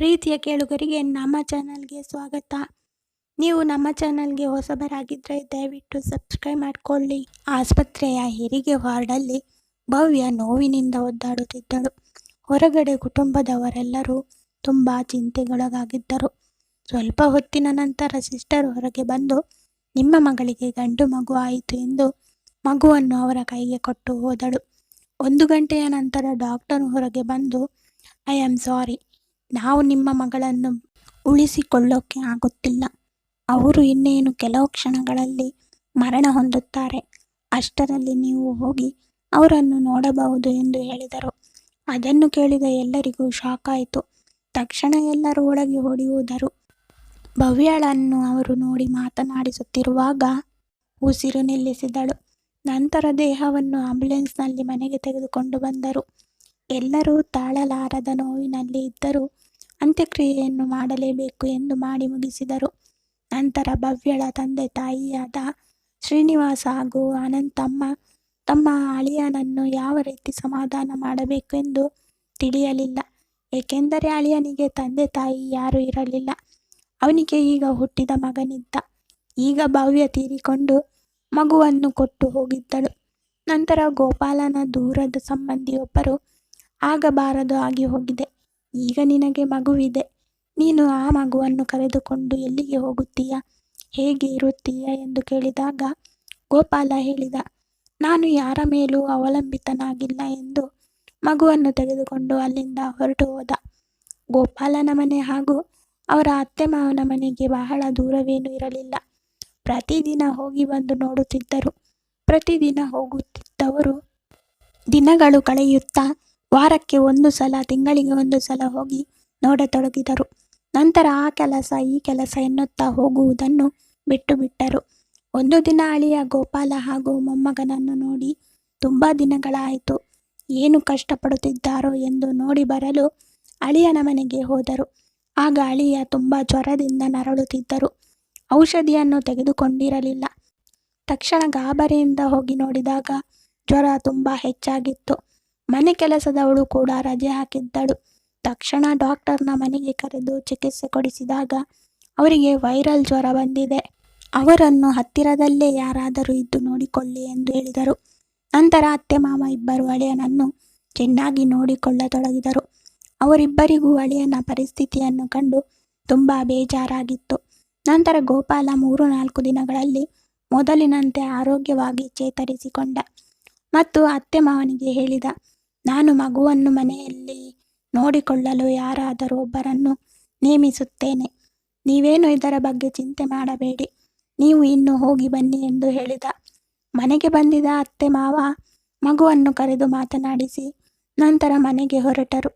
ಪ್ರೀತಿಯ ಕೇಳುಗರಿಗೆ ನಮ್ಮ ಚಾನಲ್ಗೆ ಸ್ವಾಗತ. ನೀವು ನಮ್ಮ ಚಾನಲ್ಗೆ ಹೊಸಬರಾಗಿದ್ದರೆ ದಯವಿಟ್ಟು ಸಬ್ಸ್ಕ್ರೈಬ್ ಮಾಡಿಕೊಳ್ಳಿ. ಆಸ್ಪತ್ರೆಯ ಹೆರಿಗೆ ವಾರ್ಡಲ್ಲಿ ಭವ್ಯ ನೋವಿನಿಂದ ಒದ್ದಾಡುತ್ತಿದ್ದಳು. ಹೊರಗಡೆ ಕುಟುಂಬದವರೆಲ್ಲರೂ ತುಂಬ ಚಿಂತೆಗೊಳಗಾಗಿದ್ದರು. ಸ್ವಲ್ಪ ಹೊತ್ತಿನ ನಂತರ ಸಿಸ್ಟರ್ ಹೊರಗೆ ಬಂದು, ನಿಮ್ಮ ಮಗಳಿಗೆ ಗಂಡು ಮಗು ಆಯಿತು ಎಂದು ಮಗುವನ್ನು ಅವರ ಕೈಗೆ ಕೊಟ್ಟು ಹೋದಳು. 1 ಗಂಟೆಯ ನಂತರ ಡಾಕ್ಟರ್ ಹೊರಗೆ ಬಂದು, ಐ ಆಮ್ ಸಾರಿ, ನಾವು ನಿಮ್ಮ ಮಗಳನ್ನು ಉಳಿಸಿಕೊಳ್ಳೋಕೆ ಆಗುತ್ತಿಲ್ಲ. ಅವರು ಇನ್ನೇನು ಕೆಲವು ಕ್ಷಣಗಳಲ್ಲಿ ಮರಣ ಹೊಂದುತ್ತಾರೆ. ಅಷ್ಟರಲ್ಲಿ ನೀವು ಹೋಗಿ ಅವರನ್ನು ನೋಡಬಹುದು ಎಂದು ಹೇಳಿದರು. ಅದನ್ನು ಕೇಳಿದ ಎಲ್ಲರಿಗೂ ಶಾಕ್ ಆಯಿತು. ತಕ್ಷಣ ಎಲ್ಲರೂ ಒಳಗೆ ಓಡಿ ಹೋದರು. ಭವ್ಯಳನ್ನು ಅವರು ನೋಡಿ ಮಾತನಾಡಿಸುತ್ತಿರುವಾಗ ಉಸಿರು ನಿಲ್ಲಿಸಿದಳು. ನಂತರ ದೇಹವನ್ನು ಆಂಬ್ಯುಲೆನ್ಸ್ನಲ್ಲಿ ಮನೆಗೆ ತೆಗೆದುಕೊಂಡು ಬಂದರು. ಎಲ್ಲರೂ ತಾಳಲಾರದ ನೋವಿನಲ್ಲಿ ಇದ್ದರೂ ಅಂತ್ಯಕ್ರಿಯೆಯನ್ನು ಮಾಡಲೇಬೇಕು ಎಂದು ಮಾಡಿ ಮುಗಿಸಿದರು. ನಂತರ ಭವ್ಯಳ ತಂದೆ ತಾಯಿಯಾದ ಶ್ರೀನಿವಾಸ ಹಾಗೂ ಅನಂತಮ್ಮ ತಮ್ಮ ಅಳಿಯನನ್ನು ಯಾವ ರೀತಿ ಸಮಾಧಾನ ಮಾಡಬೇಕು ಎಂದು ತಿಳಿಯಲಿಲ್ಲ. ಏಕೆಂದರೆ ಅಳಿಯನಿಗೆ ತಂದೆ ತಾಯಿ ಯಾರೂ ಇರಲಿಲ್ಲ. ಅವನಿಗೆ ಈಗ ಹುಟ್ಟಿದ ಮಗನಿದ್ದ. ಈಗ ಭವ್ಯ ತೀರಿಕೊಂಡು ಮಗುವನ್ನು ಕೊಟ್ಟು ಹೋಗಿದ್ದಳು. ನಂತರ ಗೋಪಾಲನ ದೂರದ ಸಂಬಂಧಿಯೊಬ್ಬರು, ಆಗಬಾರದು ಆಗಿ ಹೋಗಿದೆ, ಈಗ ನಿನಗೆ ಮಗುವಿದೆ, ನೀನು ಆ ಮಗುವನ್ನು ಕರೆದುಕೊಂಡು ಎಲ್ಲಿಗೆ ಹೋಗುತ್ತೀಯಾ, ಹೇಗೆ ಇರುತ್ತೀಯಾ ಎಂದು ಕೇಳಿದಾಗ ಗೋಪಾಲ ಹೇಳಿದ, ನಾನು ಯಾರ ಮೇಲೂ ಅವಲಂಬಿತನಾಗಿಲ್ಲ ಎಂದು ಮಗುವನ್ನು ತೆಗೆದುಕೊಂಡು ಅಲ್ಲಿಂದ ಹೊರಟು ಹೋದ. ಗೋಪಾಲನ ಮನೆ ಹಾಗೂ ಅವರ ಅತ್ತೆ ಮಾವನ ಮನೆಗೆ ಬಹಳ ದೂರವೇನೂ ಇರಲಿಲ್ಲ. ಪ್ರತಿದಿನ ಹೋಗಿ ಬಂದು ನೋಡುತ್ತಿದ್ದರು. ಪ್ರತಿದಿನ ಹೋಗುತ್ತಿದ್ದವರು ದಿನಗಳು ಕಳೆಯುತ್ತಾ ವಾರಕ್ಕೆ 1 ಸಲ, ತಿಂಗಳಿಗೆ 1 ಸಲ ಹೋಗಿ ನೋಡತೊಡಗಿದರು. ನಂತರ ಆ ಕೆಲಸ ಈ ಕೆಲಸ ಎನ್ನುತ್ತಾ ಹೋಗುವುದನ್ನು ಬಿಟ್ಟು ಬಿಟ್ಟರು. ಒಂದು ದಿನ ಅಳಿಯ ಗೋಪಾಲ ಹಾಗೂ ಮೊಮ್ಮಗನನ್ನು ನೋಡಿ ತುಂಬ ದಿನಗಳಾಯಿತು, ಏನು ಕಷ್ಟಪಡುತ್ತಿದ್ದಾರೋ ಎಂದು ನೋಡಿ ಬರಲು ಅಳಿಯನ ಮನೆಗೆ ಹೋದರು. ಆಗ ಅಳಿಯ ತುಂಬ ಜ್ವರದಿಂದ ನರಳುತ್ತಿದ್ದರು. ಔಷಧಿಯನ್ನು ತೆಗೆದುಕೊಂಡಿರಲಿಲ್ಲ. ತಕ್ಷಣ ಗಾಬರಿಯಿಂದ ಹೋಗಿ ನೋಡಿದಾಗ ಜ್ವರ ತುಂಬ ಹೆಚ್ಚಾಗಿತ್ತು. ಮನೆ ಕೆಲಸದವಳು ಕೂಡ ರಜೆ ಹಾಕಿದ್ದಳು. ತಕ್ಷಣ ಡಾಕ್ಟರ್ನ ಮನೆಗೆ ಕರೆದು ಚಿಕಿತ್ಸೆ ಕೊಡಿಸಿದಾಗ ಅವರಿಗೆ ವೈರಲ್ ಜ್ವರ ಬಂದಿದೆ. ಅವರನ್ನು ಹತ್ತಿರದಲ್ಲೇ ಯಾರಾದರೂ ಇದ್ದು ನೋಡಿಕೊಳ್ಳಿ ಎಂದು ಹೇಳಿದರು. ನಂತರ ಅತ್ತೆ ಮಾವ ಇಬ್ಬರು ಅಳಿಯನನ್ನು ಚೆನ್ನಾಗಿ ನೋಡಿಕೊಳ್ಳತೊಡಗಿದರು. ಅವರಿಬ್ಬರಿಗೂ ಅಳಿಯನ ಪರಿಸ್ಥಿತಿಯನ್ನು ಕಂಡು ತುಂಬ ಬೇಜಾರಾಗಿತ್ತು. ನಂತರ ಗೋಪಾಲ 3-4 ದಿನಗಳಲ್ಲಿ ಮೊದಲಿನಂತೆ ಆರೋಗ್ಯವಾಗಿ ಚೇತರಿಸಿಕೊಂಡ ಮತ್ತು ಅತ್ತೆ ಮಾವನಿಗೆ ಹೇಳಿದ, ನಾನು ಮಗುವನ್ನು ಮನೆಯಲ್ಲಿ ನೋಡಿಕೊಳ್ಳಲು ಯಾರಾದರೂ ಒಬ್ಬರನ್ನು ನೇಮಿಸುತ್ತೇನೆ, ನೀವೇನು ಇದರ ಬಗ್ಗೆ ಚಿಂತೆ ಮಾಡಬೇಡಿ, ನೀವು ಇನ್ನು ಹೋಗಿ ಬನ್ನಿ ಎಂದು ಹೇಳಿದ. ಮನೆಗೆ ಬಂದಿದ್ದ ಅತ್ತೆ ಮಾವ ಮಗುವನ್ನು ಕರೆದು ಮಾತನಾಡಿಸಿ ನಂತರ ಮನೆಗೆ ಹೊರಟರು.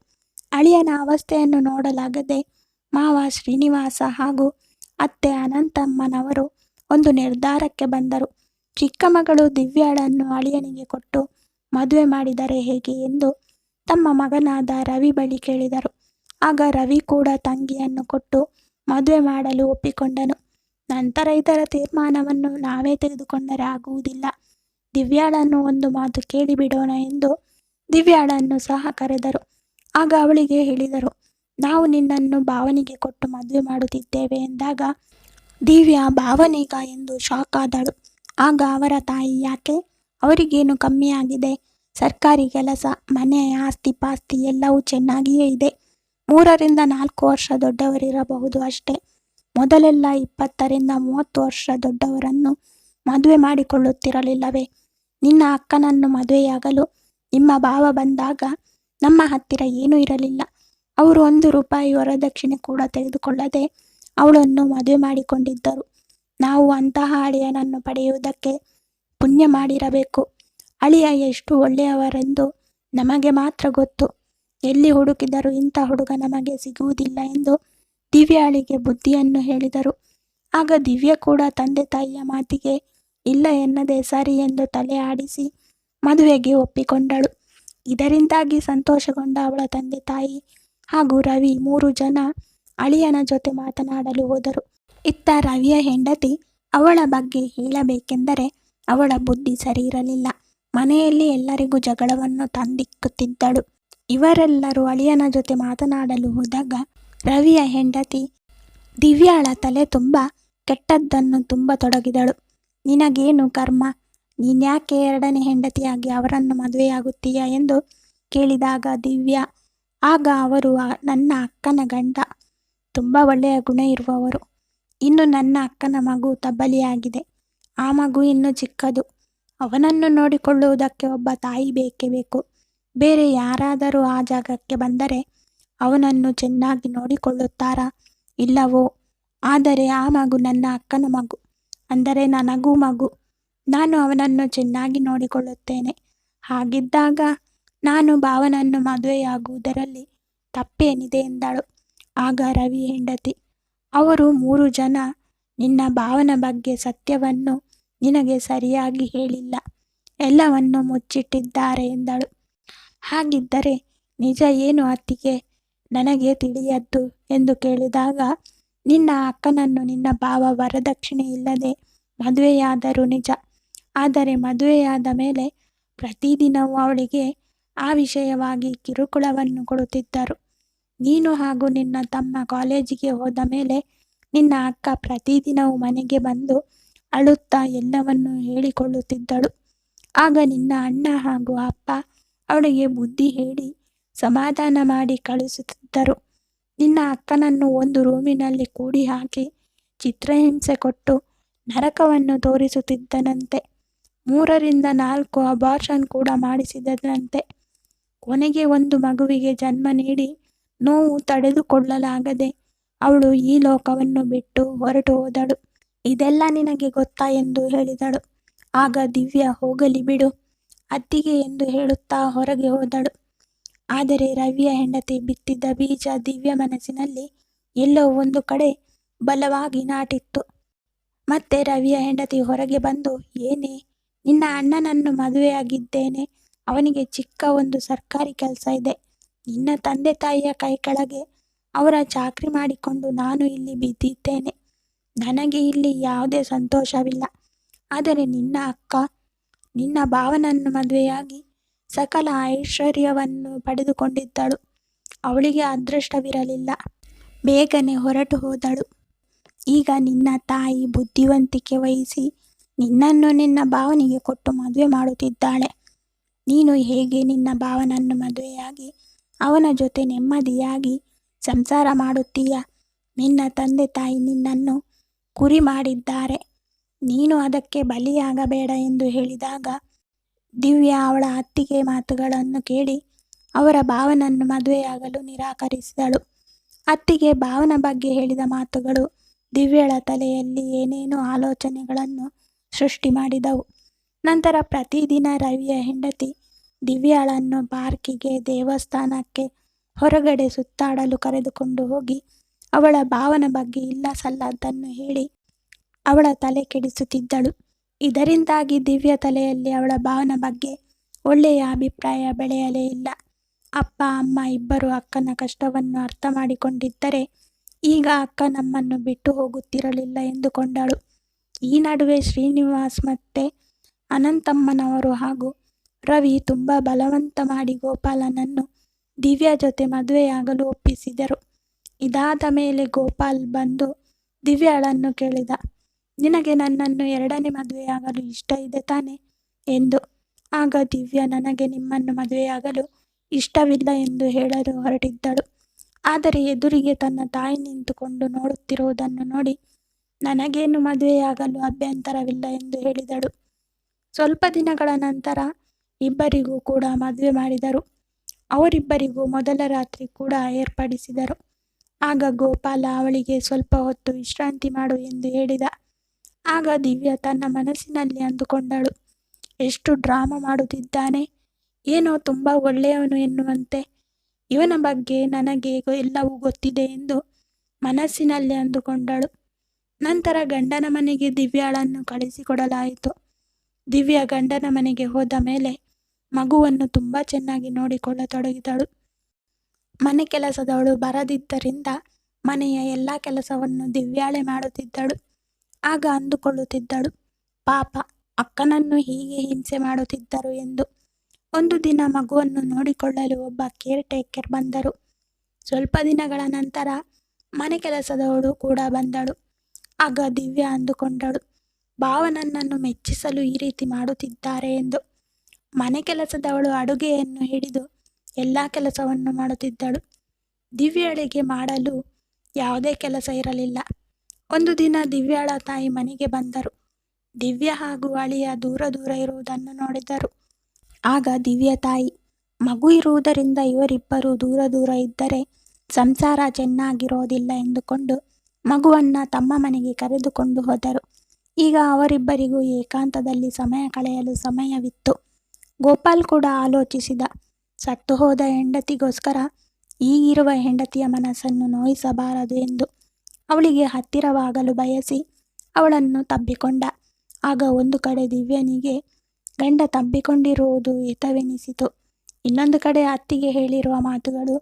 ಅಳಿಯನ ಅವಸ್ಥೆಯನ್ನು ನೋಡಲಾಗದೆ ಮಾವ ಶ್ರೀನಿವಾಸ ಹಾಗೂ ಅತ್ತೆ ಅನಂತಮ್ಮನವರು ಒಂದು ನಿರ್ಧಾರಕ್ಕೆ ಬಂದರು. ಚಿಕ್ಕ ಮಗಳು ದಿವ್ಯಾಳನ್ನು ಅಳಿಯನಿಗೆ ಕೊಟ್ಟು ಮದುವೆ ಮಾಡಿದರೆ ಹೇಗೆ ಎಂದು ತಮ್ಮ ಮಗನಾದ ರವಿ ಬಳಿ ಕೇಳಿದರು. ಆಗ ರವಿ ಕೂಡ ತಂಗಿಯನ್ನು ಕೊಟ್ಟು ಮದುವೆ ಮಾಡಲು ಒಪ್ಪಿಕೊಂಡನು. ನಂತರ ಇದರ ತೀರ್ಮಾನವನ್ನು ನಾವೇ ತೆಗೆದುಕೊಂಡರೆ ಆಗುವುದಿಲ್ಲ, ದಿವ್ಯಾಳನ್ನು ಒಂದು ಮಾತು ಕೇಳಿಬಿಡೋಣ ಎಂದು ದಿವ್ಯಾಳನ್ನು ಸಹ ಕರೆದರು. ಆಗ ಅವಳಿಗೆ ಹೇಳಿದರು, ನಾವು ನಿನ್ನನ್ನು ಭಾವನಿಗೆ ಕೊಟ್ಟು ಮದುವೆ ಮಾಡುತ್ತಿದ್ದೇವೆ ಎಂದಾಗ ದಿವ್ಯಾ ಭಾವನಿಗ ಎಂದು ಶಾಕ್ ಆದಳು. ಆಗ ಅವರ ತಾಯಿ, ಯಾಕೆ, ಅವರಿಗೇನು ಕಮ್ಮಿಯಾಗಿದೆ, ಸರ್ಕಾರಿ ಕೆಲಸ, ಮನೆ, ಆಸ್ತಿ ಪಾಸ್ತಿ ಎಲ್ಲವೂ ಚೆನ್ನಾಗಿಯೇ ಇದೆ, 3-4 ವರ್ಷ ದೊಡ್ಡವರಿರಬಹುದು ಅಷ್ಟೇ, ಮೊದಲೆಲ್ಲ 20-30 ವರ್ಷ ದೊಡ್ಡವರನ್ನು ಮದುವೆ ಮಾಡಿಕೊಳ್ಳುತ್ತಿರಲಿಲ್ಲವೇ, ನಿನ್ನ ಅಕ್ಕನನ್ನು ಮದುವೆಯಾಗಲು ನಿಮ್ಮ ಭಾವ ಬಂದಾಗ ನಮ್ಮ ಹತ್ತಿರ ಏನೂ ಇರಲಿಲ್ಲ, ಅವರು 1 ರೂಪಾಯಿ ವರದಕ್ಷಿಣೆ ಕೂಡ ತೆಗೆದುಕೊಳ್ಳದೆ ಅವಳನ್ನು ಮದುವೆ ಮಾಡಿಕೊಂಡಿದ್ದರು, ನಾವು ಅಂತಹ ಅಳಿಯನನ್ನು ಪಡೆಯುವುದಕ್ಕೆ ಪುಣ್ಯ ಮಾಡಿರಬೇಕು, ಅಳಿಯ ಎಷ್ಟು ಒಳ್ಳೆಯವರೆಂದು ನಮಗೆ ಮಾತ್ರ ಗೊತ್ತು, ಎಲ್ಲಿ ಹುಡುಕಿದರೂ ಇಂಥ ಹುಡುಗ ನಮಗೆ ಸಿಗುವುದಿಲ್ಲ ಎಂದು ದಿವ್ಯಾಳಿಗೆ ಬುದ್ಧಿಯನ್ನು ಹೇಳಿದರು. ಆಗ ದಿವ್ಯ ಕೂಡ ತಂದೆ ತಾಯಿಯ ಮಾತಿಗೆ ಇಲ್ಲ ಎನ್ನದೆ ಸರಿ ಎಂದು ತಲೆ ಆಡಿಸಿ ಮದುವೆಗೆ ಒಪ್ಪಿಕೊಂಡಳು. ಇದರಿಂದಾಗಿ ಸಂತೋಷಗೊಂಡ ಅವಳ ತಂದೆ ತಾಯಿ ಹಾಗೂ ರವಿ 3 ಜನ ಅಳಿಯನ ಜೊತೆ ಮಾತನಾಡಲು ಹೋದರು. ಇತ್ತ ರವಿಯ ಹೆಂಡತಿ ಅವಳ ಬಗ್ಗೆ ಹೇಳಬೇಕೆಂದರೆ ಅವಳ ಬುದ್ಧಿ ಸರಿ ಇರಲಿಲ್ಲ. ಮನೆಯಲ್ಲಿ ಎಲ್ಲರಿಗೂ ಜಗಳವನ್ನು ತಂದಿಕ್ಕುತ್ತಿದ್ದಳು. ಇವರೆಲ್ಲರೂ ಅಳಿಯನ ಜೊತೆ ಮಾತನಾಡಲು ಹೋದಾಗ ರವಿಯ ಹೆಂಡತಿ ದಿವ್ಯಾಳ ತಲೆ ತುಂಬ ಕೆಟ್ಟದ್ದನ್ನು ತುಂಬತೊಡಗಿದಳು. ನಿನಗೇನು ಕರ್ಮ, ನೀನ್ಯಾಕೆ ಎರಡನೇ ಹೆಂಡತಿಯಾಗಿ ಅವರನ್ನು ಮದುವೆಯಾಗುತ್ತೀಯ ಎಂದು ಕೇಳಿದಾಗ ದಿವ್ಯಾ, ಆಗ ಅವರು ನನ್ನ ಅಕ್ಕನ ಗಂಡ, ತುಂಬ ಒಳ್ಳೆಯ ಗುಣ ಇರುವವರು. ಇನ್ನು ನನ್ನ ಅಕ್ಕನ ಮಗು ತಬ್ಬಲಿಯಾಗಿದೆ. ಆ ಮಗು ಇನ್ನೂ ಚಿಕ್ಕದು. ಅವನನ್ನು ನೋಡಿಕೊಳ್ಳುವುದಕ್ಕೆ ಒಬ್ಬ ತಾಯಿ ಬೇಕೇ ಬೇಕು. ಬೇರೆ ಯಾರಾದರೂ ಆ ಜಾಗಕ್ಕೆ ಬಂದರೆ ಅವನನ್ನು ಚೆನ್ನಾಗಿ ನೋಡಿಕೊಳ್ಳುತ್ತಾರಾ? ಇಲ್ಲವೋ? ಆದರೆ ಆ ಮಗು ನನ್ನ ಅಕ್ಕನ ಮಗು, ಅಂದರೆ ನನಗೂ ಮಗು. ನಾನು ಅವನನ್ನು ಚೆನ್ನಾಗಿ ನೋಡಿಕೊಳ್ಳುತ್ತೇನೆ. ಹಾಗಿದ್ದಾಗ ನಾನು ಭಾವನನ್ನು ಮದುವೆಯಾಗುವುದರಲ್ಲಿ ತಪ್ಪೇನಿದೆ ಎಂದಳು. ಆಗ ರವಿ ಹೆಂಡತಿ, ಅವರು 3 ಜನ ನಿನ್ನ ಭಾವನ ಬಗ್ಗೆ ಸತ್ಯವನ್ನು ನಿನಗೆ ಸರಿಯಾಗಿ ಹೇಳಿಲ್ಲ, ಎಲ್ಲವನ್ನು ಮುಚ್ಚಿಟ್ಟಿದ್ದಾರೆ ಎಂದಳು. ಹಾಗಿದ್ದರೆ ನಿಜ ಏನು ಅತ್ತಿಗೆ, ನನಗೆ ತಿಳಿಯದ್ದು ಎಂದು ಕೇಳಿದಾಗ, ನಿನ್ನ ಅಕ್ಕನನ್ನು ನಿನ್ನ ಭಾವ ವರದಕ್ಷಿಣೆ ಇಲ್ಲದೆ ಮದುವೆಯಾದರೂ ನಿಜ. ಆದರೆ ಮದುವೆಯಾದ ಮೇಲೆ ಪ್ರತಿದಿನವೂ ಅವಳಿಗೆ ಆ ವಿಷಯವಾಗಿ ಕಿರುಕುಳವನ್ನು ಕೊಡುತ್ತಿದ್ದರು. ನೀನು ಹಾಗೂ ನಿನ್ನ ತಮ್ಮ ಕಾಲೇಜಿಗೆ ಹೋದ ಮೇಲೆ ನಿನ್ನ ಅಕ್ಕ ಪ್ರತಿದಿನವೂ ಮನೆಗೆ ಬಂದು ಅಳುತ್ತಾ ಎಲ್ಲವನ್ನೂ ಹೇಳಿಕೊಳ್ಳುತ್ತಿದ್ದಳು. ಆಗ ನಿನ್ನ ಅಣ್ಣ ಹಾಗೂ ಅಪ್ಪ ಅವಳಿಗೆ ಬುದ್ಧಿ ಹೇಳಿ ಸಮಾಧಾನ ಮಾಡಿ ಕಳಿಸುತ್ತಿದ್ದರು. ನಿನ್ನ ಅಕ್ಕನನ್ನು ಒಂದು ರೂಮಿನಲ್ಲಿ ಕೂಡಿ ಹಾಕಿ ಚಿತ್ರಹಿಂಸೆ ಕೊಟ್ಟು ನರಕವನ್ನು ತೋರಿಸುತ್ತಿದ್ದನಂತೆ. 3ರಿಂದ 4 ಅಬಾರ್ಷನ್ ಕೂಡ ಮಾಡಿಸಿದನಂತೆ. ಕೊನೆಗೆ ಒಂದು ಮಗುವಿಗೆ ಜನ್ಮ ನೀಡಿ ನೋವು ತಡೆದುಕೊಳ್ಳಲಾಗದೆ ಅವಳು ಈ ಲೋಕವನ್ನು ಬಿಟ್ಟು ಹೊರಟು ಹೋದಳು. ಇದೆಲ್ಲ ನಿನಗೆ ಗೊತ್ತಾ ಎಂದು ಹೇಳಿದಳು. ಆಗ ದಿವ್ಯಾ, ಹೋಗಲಿ ಬಿಡು ಅತ್ತಿಗೆ ಎಂದು ಹೇಳುತ್ತಾ ಹೊರಗೆ ಹೋದಳು. ಆದರೆ ರವಿಯ ಹೆಂಡತಿ ಬಿತ್ತಿದ್ದ ಬೀಜ ದಿವ್ಯ ಮನಸ್ಸಿನಲ್ಲಿ ಎಲ್ಲೋ ಒಂದು ಕಡೆ ಬಲವಾಗಿ ನಾಟಿತ್ತು. ಮತ್ತೆ ರವಿಯ ಹೆಂಡತಿ ಹೊರಗೆ ಬಂದು, ಏನೇ, ನಿನ್ನ ಅಣ್ಣನನ್ನು ಮದುವೆಯಾಗಿದ್ದೇನೆ, ಅವನಿಗೆ ಚಿಕ್ಕ ಒಂದು ಸರ್ಕಾರಿ ಕೆಲಸ ಇದೆ. ನಿನ್ನ ತಂದೆ ತಾಯಿಯ ಕೈ ಕೆಳಗೆ ಅವರ ಚಾಕ್ರಿ ಮಾಡಿಕೊಂಡು ನಾನು ಇಲ್ಲಿ ಬಿದ್ದಿದ್ದೇನೆ. ನನಗೆ ಇಲ್ಲಿ ಯಾವುದೇ ಸಂತೋಷವಿಲ್ಲ. ಆದರೆ ನಿನ್ನ ಅಕ್ಕ ನಿನ್ನ ಭಾವನನ್ನು ಮದುವೆಯಾಗಿ ಸಕಲ ಐಶ್ವರ್ಯವನ್ನು ಪಡೆದುಕೊಂಡಿದ್ದಳು. ಅವಳಿಗೆ ಅದೃಷ್ಟವಿರಲಿಲ್ಲ, ಬೇಗನೆ ಹೊರಟು ಹೋದಳು. ಈಗ ನಿನ್ನ ತಾಯಿ ಬುದ್ಧಿವಂತಿಕೆ ವಹಿಸಿ ನಿನ್ನನ್ನು ನಿನ್ನ ಭಾವನಿಗೆ ಕೊಟ್ಟು ಮದುವೆ ಮಾಡುತ್ತಿದ್ದಾಳೆ. ನೀನು ಹೇಗೆ ನಿನ್ನ ಭಾವನನ್ನು ಮದುವೆಯಾಗಿ ಅವನ ಜೊತೆ ನೆಮ್ಮದಿಯಾಗಿ ಸಂಸಾರ ಮಾಡುತ್ತೀಯ? ನಿನ್ನ ತಂದೆ ತಾಯಿ ನಿನ್ನನ್ನು ಕುರಿ ಮಾಡಿದ್ದಾರೆ, ನೀನು ಅದಕ್ಕೆ ಬಲಿಯಾಗಬೇಡ ಎಂದು ಹೇಳಿದಾಗ ದಿವ್ಯಾ ಅವಳ ಅತ್ತಿಗೆ ಮಾತುಗಳನ್ನು ಕೇಳಿ ಅವರ ಭಾವನನ್ನು ಮದುವೆಯಾಗಲು ನಿರಾಕರಿಸಿದಳು. ಅತ್ತಿಗೆ ಭಾವನ ಬಗ್ಗೆ ಹೇಳಿದ ಮಾತುಗಳು ದಿವ್ಯಳ ತಲೆಯಲ್ಲಿ ಏನೇನೋ ಆಲೋಚನೆಗಳನ್ನು ಸೃಷ್ಟಿ ಮಾಡಿದವು. ನಂತರ ಪ್ರತಿದಿನ ರವಿಯ ಹೆಂಡತಿ ದಿವ್ಯಾಳನ್ನು ಪಾರ್ಕಿಗೆ, ದೇವಸ್ಥಾನಕ್ಕೆ, ಹೊರಗಡೆ ಸುತ್ತಾಡಲು ಕರೆದುಕೊಂಡು ಹೋಗಿ ಅವಳ ಭಾವನ ಬಗ್ಗೆ ಇಲ್ಲ ಸಲ್ಲದ್ದನ್ನು ಹೇಳಿ ಅವಳ ತಲೆ ಕೆಡಿಸುತ್ತಿದ್ದಳು. ಇದರಿಂದಾಗಿ ದಿವ್ಯ ತಲೆಯಲ್ಲಿ ಅವಳ ಭಾವನ ಬಗ್ಗೆ ಒಳ್ಳೆಯ ಅಭಿಪ್ರಾಯ ಬೆಳೆಯಲೇ ಇಲ್ಲ. ಅಪ್ಪ ಅಮ್ಮ ಇಬ್ಬರು ಅಕ್ಕನ ಕಷ್ಟವನ್ನು ಅರ್ಥ ಮಾಡಿಕೊಂಡಿದ್ದರೆ ಈಗ ಅಕ್ಕ ನಮ್ಮನ್ನು ಬಿಟ್ಟು ಹೋಗುತ್ತಿರಲಿಲ್ಲ ಎಂದುಕೊಂಡಳು. ಈ ನಡುವೆ ಶ್ರೀನಿವಾಸ್ ಮತ್ತೆ ಅನಂತಮ್ಮನವರು ಹಾಗೂ ರವಿ ತುಂಬ ಬಲವಂತ ಮಾಡಿ ಗೋಪಾಲನನ್ನು ದಿವ್ಯಾ ಜೊತೆ ಮದುವೆಯಾಗಲು ಒಪ್ಪಿಸಿದರು. ಇದಾದ ಮೇಲೆ ಗೋಪಾಲ್ ಬಂದು ದಿವ್ಯಾಳನ್ನು ಕೇಳಿದ, ನಿನಗೆ ನನ್ನನ್ನು ಎರಡನೇ ಮದುವೆಯಾಗಲು ಇಷ್ಟ ಇದೆ ತಾನೆ ಎಂದು. ಆಗ ದಿವ್ಯಾ, ನನಗೆ ನಿಮ್ಮನ್ನು ಮದುವೆಯಾಗಲು ಇಷ್ಟವಿಲ್ಲ ಎಂದು ಹೇಳಲು ಹೊರಟಿದ್ದಳು. ಆದರೆ ಎದುರಿಗೆ ತನ್ನ ತಾಯಿ ನಿಂತುಕೊಂಡು ನೋಡುತ್ತಿರುವುದನ್ನು ನೋಡಿ ನನಗೇನು ಮದುವೆಯಾಗಲು ಅಭ್ಯಂತರವಿಲ್ಲ ಎಂದು ಹೇಳಿದಳು. ಸ್ವಲ್ಪ ದಿನಗಳ ನಂತರ ಇಬ್ಬರಿಗೂ ಕೂಡ ಮದುವೆ ಮಾಡಿದರು. ಅವರಿಬ್ಬರಿಗೂ ಮೊದಲ ರಾತ್ರಿ ಕೂಡ ಏರ್ಪಡಿಸಿದರು. ಆಗ ಗೋಪಾಲ ಅವಳಿಗೆ ಸ್ವಲ್ಪ ಹೊತ್ತು ವಿಶ್ರಾಂತಿ ಮಾಡು ಎಂದು ಹೇಳಿದ. ಆಗ ದಿವ್ಯಾ ತನ್ನ ಮನಸ್ಸಿನಲ್ಲಿ ಅಂದುಕೊಂಡಳು, ಎಷ್ಟು ಡ್ರಾಮಾ ಮಾಡುತ್ತಿದ್ದಾನೆ, ಏನೋ ತುಂಬ ಒಳ್ಳೆಯವನು ಎನ್ನುವಂತೆ, ಇವನ ಬಗ್ಗೆ ನನಗೆ ಎಲ್ಲವೂ ಗೊತ್ತಿದೆ ಎಂದು ಮನಸ್ಸಿನಲ್ಲಿ ಅಂದುಕೊಂಡಳು. ನಂತರ ಗಂಡನ ಮನೆಗೆ ದಿವ್ಯಾಳನ್ನು ಕಳಿಸಿಕೊಡಲಾಯಿತು. ದಿವ್ಯಾ ಗಂಡನ ಮನೆಗೆ ಹೋದ ಮೇಲೆ ಮಗುವನ್ನು ತುಂಬ ಚೆನ್ನಾಗಿ ನೋಡಿಕೊಳ್ಳತೊಡಗಿದಳು. ಮನೆ ಕೆಲಸದವಳು ಬರದಿದ್ದರಿಂದ ಮನೆಯ ಎಲ್ಲ ಕೆಲಸವನ್ನು ದಿವ್ಯಾಳೆ ಮಾಡುತ್ತಿದ್ದಳು. ಆಗ ಅಂದುಕೊಳ್ಳುತ್ತಿದ್ದಳು, ಪಾಪ ಅಕ್ಕನನ್ನು ಹೀಗೆ ಹಿಂಸೆ ಮಾಡುತ್ತಿದ್ದರು ಎಂದು. ಒಂದು ದಿನ ಮಗುವನ್ನು ನೋಡಿಕೊಳ್ಳಲು ಒಬ್ಬ ಕೇರ್ ಟೇಕರ್ ಬಂದರು. ಸ್ವಲ್ಪ ದಿನಗಳ ನಂತರ ಮನೆ ಕೆಲಸದವಳು ಕೂಡ ಬಂದಳು. ಆಗ ದಿವ್ಯಾ ಅಂದುಕೊಂಡಳು, ಭಾವ ನನ್ನನ್ನು ಮೆಚ್ಚಿಸಲು ಈ ರೀತಿ ಮಾಡುತ್ತಿದ್ದಾರೆ ಎಂದು. ಮನೆ ಕೆಲಸದವಳು ಅಡುಗೆಯನ್ನು ಹಿಡಿದು ಎಲ್ಲ ಕೆಲಸವನ್ನು ಮಾಡುತ್ತಿದ್ದಳು. ದಿವ್ಯಾಳಿಗೆ ಮಾಡಲು ಯಾವುದೇ ಕೆಲಸ ಇರಲಿಲ್ಲ. ಒಂದು ದಿನ ದಿವ್ಯಾಳ ತಾಯಿ ಮನೆಗೆ ಬಂದರು. ದಿವ್ಯಾ ಹಾಗೂ ಅಳಿಯ ದೂರ ದೂರ ಇರುವುದನ್ನು ನೋಡಿದರು. ಆಗ ದಿವ್ಯಾ ತಾಯಿ, ಮಗು ಇರುವುದರಿಂದ ಇವರಿಬ್ಬರು ದೂರ ದೂರ ಇದ್ದರೆ ಸಂಸಾರ ಚೆನ್ನಾಗಿರೋದಿಲ್ಲ ಎಂದುಕೊಂಡು ಮಗುವನ್ನು ತಮ್ಮ ಮನೆಗೆ ಕರೆದುಕೊಂಡು ಹೋದರು. ಈಗ ಅವರಿಬ್ಬರಿಗೂ ಏಕಾಂತದಲ್ಲಿ ಸಮಯ ಕಳೆಯಲು ಸಮಯವಿತ್ತು. ಗೋಪಾಲ್ ಕೂಡ ಆಲೋಚಿಸಿದ, ಸತ್ತು ಹೋದ ಹೆಂಡತಿಗೋಸ್ಕರ ಈಗಿರುವ ಹೆಂಡತಿಯ ಮನಸ್ಸನ್ನು ನೋಯಿಸಬಾರದು ಎಂದು. ಅವಳಿಗೆ ಹತ್ತಿರವಾಗಲು ಬಯಸಿ ಅವಳನ್ನು ತಬ್ಬಿಕೊಂಡ. ಆಗ ಒಂದು ಕಡೆ ದಿವ್ಯನಿಗೆ ಗಂಡ ತಬ್ಬಿಕೊಂಡಿರುವುದು ಹಿತವೆನಿಸಿತು. ಇನ್ನೊಂದು ಕಡೆ ಅತ್ತಿಗೆ ಹೇಳಿರುವ ಮಾತುಗಳು